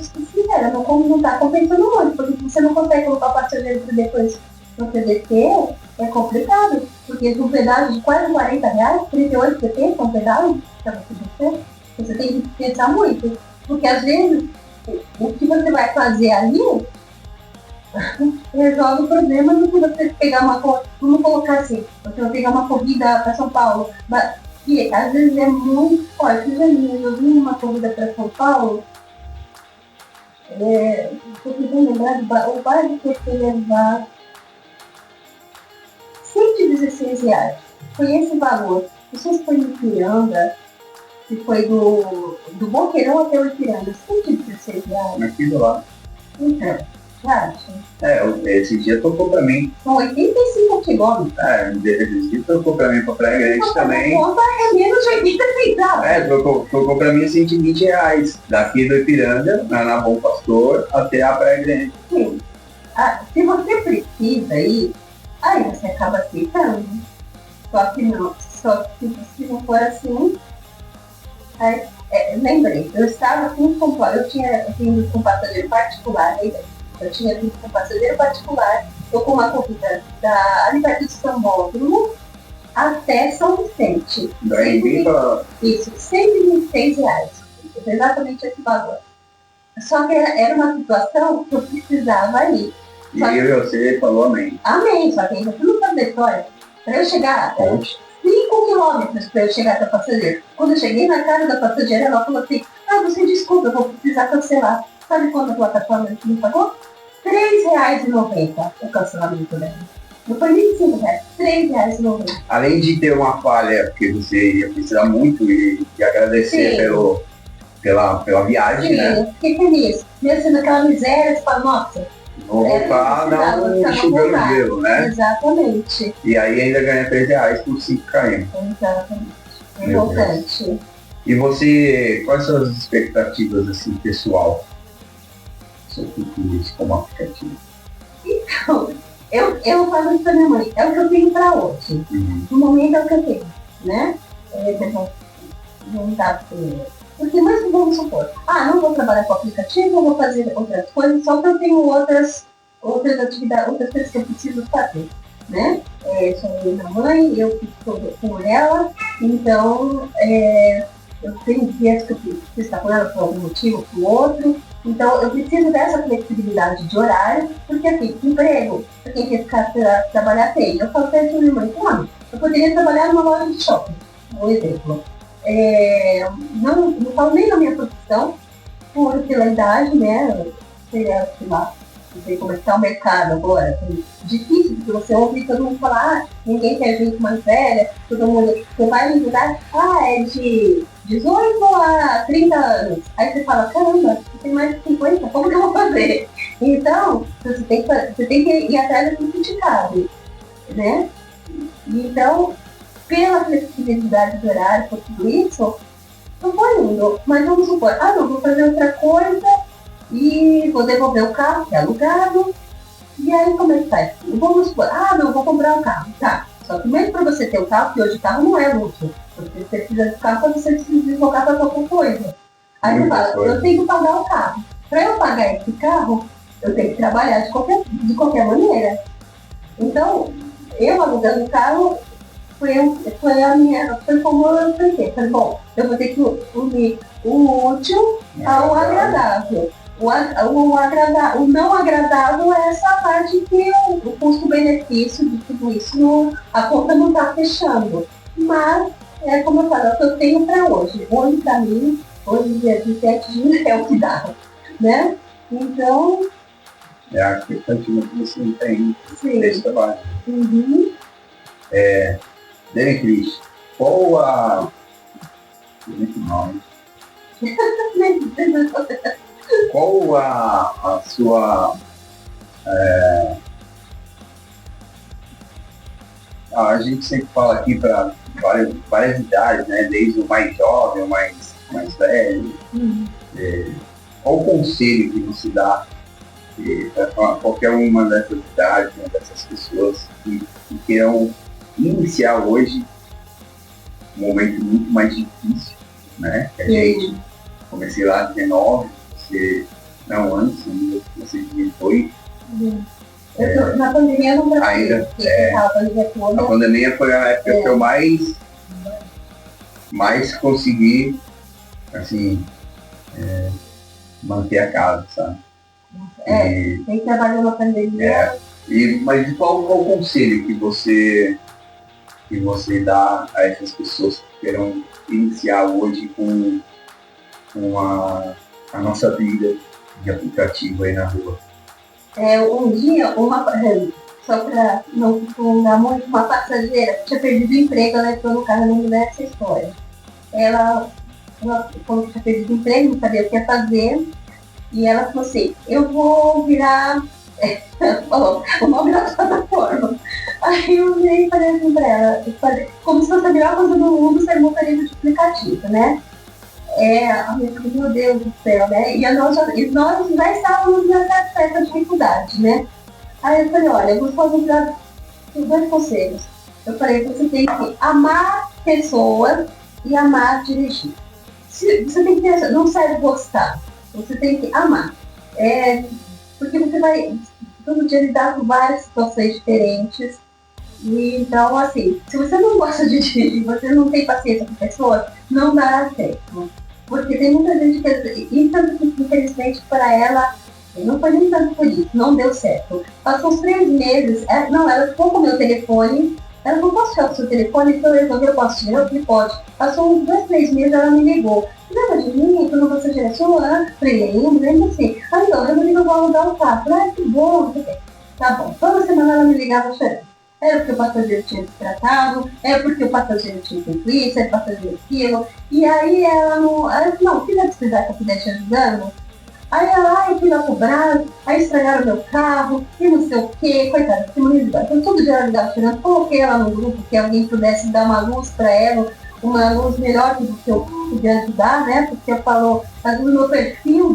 está compensando muito, porque você não consegue colocar o passageiro para depois você descer é complicado, porque um pedágio de quase R$40, 38,70 um pedágio para você descer, você tem que pensar muito, porque às vezes o que você vai fazer ali resolve o problema do que você pegar vamos colocar assim, você vai pegar uma corrida para São Paulo, que às vezes é muito forte. Eu vi uma corrida para São Paulo, estou tentando lembrar, o básico que eu fui levar R$116. Foi esse valor. Não sei se foi no Ipiranga, se foi do Boqueirão até o Ipiranga, R$116. Aqui do lado. Então, acho. Esse dia tocou pra mim. São 85 quilômetros. Esse dia tocou pra mim pra Praia Grande também. Conta é menos de 80 centavos. Tocou pra mim R$120. Daqui do Ipiranga, na Bom Pastor, até a Praia Grande. Sim. Se você precisa ir, aí você acaba aceitando. Só que não. Só que se não for assim. Lembrei, eu estava eu tinha vindo com passageiro particular, eu tinha vindo com passageiro particular, eu com uma corrida ali perto de Sambódromo até São Vicente. Isso, R$126. Exatamente esse valor. Só que era uma situação que eu precisava ir. E você falou amém. Amém, só que ainda tudo para Vitória. Para eu chegar, 5 quilômetros para eu chegar até a passageira. Quando eu cheguei na casa da passageira, ela falou assim, você desculpa, eu vou precisar cancelar. Sabe quanto a plataforma me pagou? R$3,90 o cancelamento dela. Não foi R$25, R$3,90. Além de ter uma falha, porque você ia precisar muito e agradecer pela viagem, né? Fiquei feliz. Mesmo naquela miséria, você fala, nossa, vou voltar, dar um enxugando gelo, né? Exatamente. E aí ainda ganha R$3 por 5 km. Exatamente. É importante. E você, quais são as expectativas, assim, pessoal? Seu futuro como aplicativo? Então, eu falo isso pra minha mãe, é o que eu tenho pra hoje. No momento é o que eu tenho, né? Não dá porque, mas vamos supor, não vou trabalhar com aplicativo, não vou fazer outras coisas, só que eu tenho outras atividades, outras coisas que eu preciso fazer, né? Sou minha mãe, eu fico com ela, então eu tenho dias que eu preciso estar com ela por algum motivo, por outro, então eu preciso dessa flexibilidade de horário, porque assim, emprego, pra quem quer ficar trabalhar tem. Eu falo pra minha mãe, eu poderia trabalhar numa loja de shopping, um exemplo. Não falo nem da minha profissão, pela idade, né? Sei lá, não sei como é que tá o mercado agora. É difícil, porque você ouve todo mundo falar, ninguém quer gente mais velha, todo mundo, você vai me lugar, é de 18 a 30 anos. Aí você fala, caramba, você tem mais de 50, como que eu vou fazer? Então, você tem que ir atrás do que te cabe, né? Então, pela flexibilidade do horário, por tudo isso, eu vou indo. Mas vamos supor, não, vou fazer outra coisa e vou devolver o carro, que é alugado. E aí, como é que faz? Vamos supor, não, vou comprar um carro. Tá, só que mesmo para você ter um carro, que hoje o carro não é luxo. Você precisa de carro para você se deslocar para qualquer coisa. Aí você fala, eu tenho que pagar o carro. Para eu pagar esse carro, eu tenho que trabalhar de qualquer maneira. Então, eu alugando o carro, foi como eu pensei. Falei, bom, eu vou ter que unir o útil ao agradável. O não agradável é essa parte que o custo-benefício de tudo isso, a conta não está fechando. Mas, como eu falo, é o que eu tenho para hoje. Hoje, para mim, hoje, dia 17 de junho, é o que dá. Né? Então... É a expectativa que você tem nesse trabalho. Dani Cris, qual a... Qual a sua... a gente sempre fala aqui para várias idades, né? Desde o mais jovem, o mais velho. Qual o conselho que você dá para qualquer uma dessas idades, né, dessas pessoas que queiram iniciar hoje um momento muito mais difícil, né? Que a gente, comecei lá 19, você não antes, você 18. Na pandemia eu não trabalhei, Ainda, porque a pandemia A toda. pandemia foi a época que eu mais consegui, assim, manter a casa, sabe? Quem trabalhou na pandemia. Mas qual o conselho que você dá a essas pessoas que queiram iniciar hoje com a nossa vida de aplicativo aí na rua? Um dia, só para não prolongar muito, uma passageira tinha perdido o emprego, ela entrou no carro, eu lembro dessa história. Ela quando tinha perdido o emprego, não sabia o que ia fazer, e ela falou assim, eu vou virar, falou, eu vou virar plataforma. Aí eu virei e falei assim pra ela, como se fosse a melhor coisa do mundo ser motorista de aplicativo, né? Meu Deus do céu, né? E nós já estávamos nessa certa dificuldade, né? Aí eu falei, olha, eu vou só dar dois conselhos. Eu falei, você tem que amar pessoas e amar dirigir. Você tem que ter, não serve gostar, você tem que amar. Porque você vai todo dia lidar com várias situações diferentes. E, então, assim, se você não gosta de dirigir, você não tem paciência com pessoas, não dará certo. Porque tem muita gente que, e tanto que, infelizmente, para ela, não foi nem tanto por isso, não deu certo. Passou uns 3 meses, ela ficou com o meu telefone, ela não posso tirar o seu telefone, então eu resolvi, eu posso tirar, eu falei, pode. Passou uns 2, 3 meses, ela me ligou. Lembra de mim, quando você direcionou? Falei, lembro assim. Então, eu vou alugar o carro. Falei, que bom, não sei o quê. Tá bom, toda semana ela me ligava chorando. Era porque o passageiro tinha se tratado, era porque o passageiro tinha feito isso, era o passageiro aquilo. E aí ela disse, não, se não precisar que eu puder te ajudando. Aí eu fui lá cobrar, aí estragaram meu carro, e não sei o quê, coitada, fiquei morrendo de então todo dia ela ligava chorando, coloquei ela no grupo, que alguém pudesse dar uma luz para ela, uma luz melhor do que eu podia ajudar, né? Porque eu falo, no meu perfil,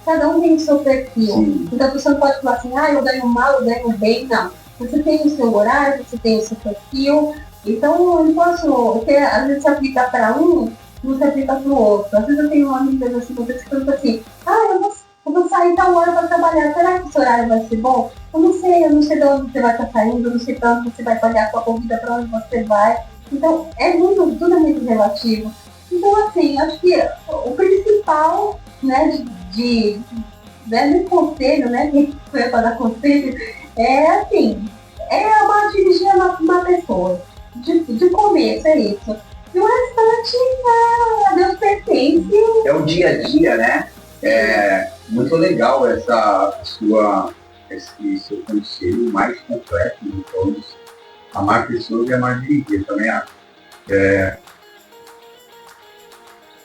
cada um tem o seu perfil. Sim. Então a pessoa não pode falar assim, eu ganho mal, eu ganho bem, não. Você tem o seu horário, você tem o seu perfil, então eu não posso, porque às vezes se aplica para um, não se aplica para o outro. Às vezes eu tenho amigas assim, vocês que falam assim, eu vou sair tal hora para trabalhar, será que esse horário vai ser bom? Eu não sei de onde você vai estar saindo, eu não sei para onde você vai pagar a sua comida, para onde você vai. Então, tudo é muito relativo. Então, assim, acho que o principal, né, de conselho, né, que foi para dar conselho, amar dirigir uma pessoa. De começo, é isso. E o restante, a Deus pertence. É o dia a dia, né? É muito legal esse seu conselho mais completo de todos. Amar pessoas e amar dirigir, também acho.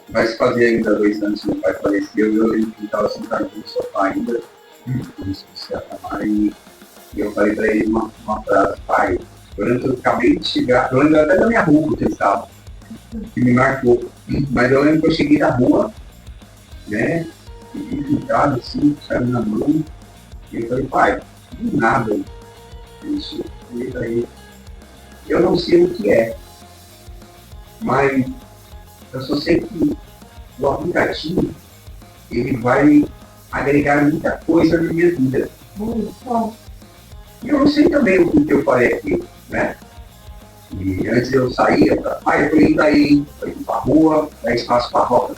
Vai se fazer ainda 2 anos que meu pai faleceu, eu estava sentado no sofá ainda, por isso que você amar, e eu falei para ele uma frase, pai, eu lembro que eu acabei de chegar, eu lembro até da minha roupa que ele estava, que me marcou, mas eu lembro que eu cheguei da rua, né, e fiquei sentado assim, saindo na mão, e eu falei, pai, não nada, isso, e aí, eu não sei o que é, mas eu só sei que o aplicativo, ele vai agregar muita coisa na minha vida. E eu não sei também o que eu falei aqui, né? E antes eu saía, eu falei, daí, eu fui pra rua, dá espaço pra roda,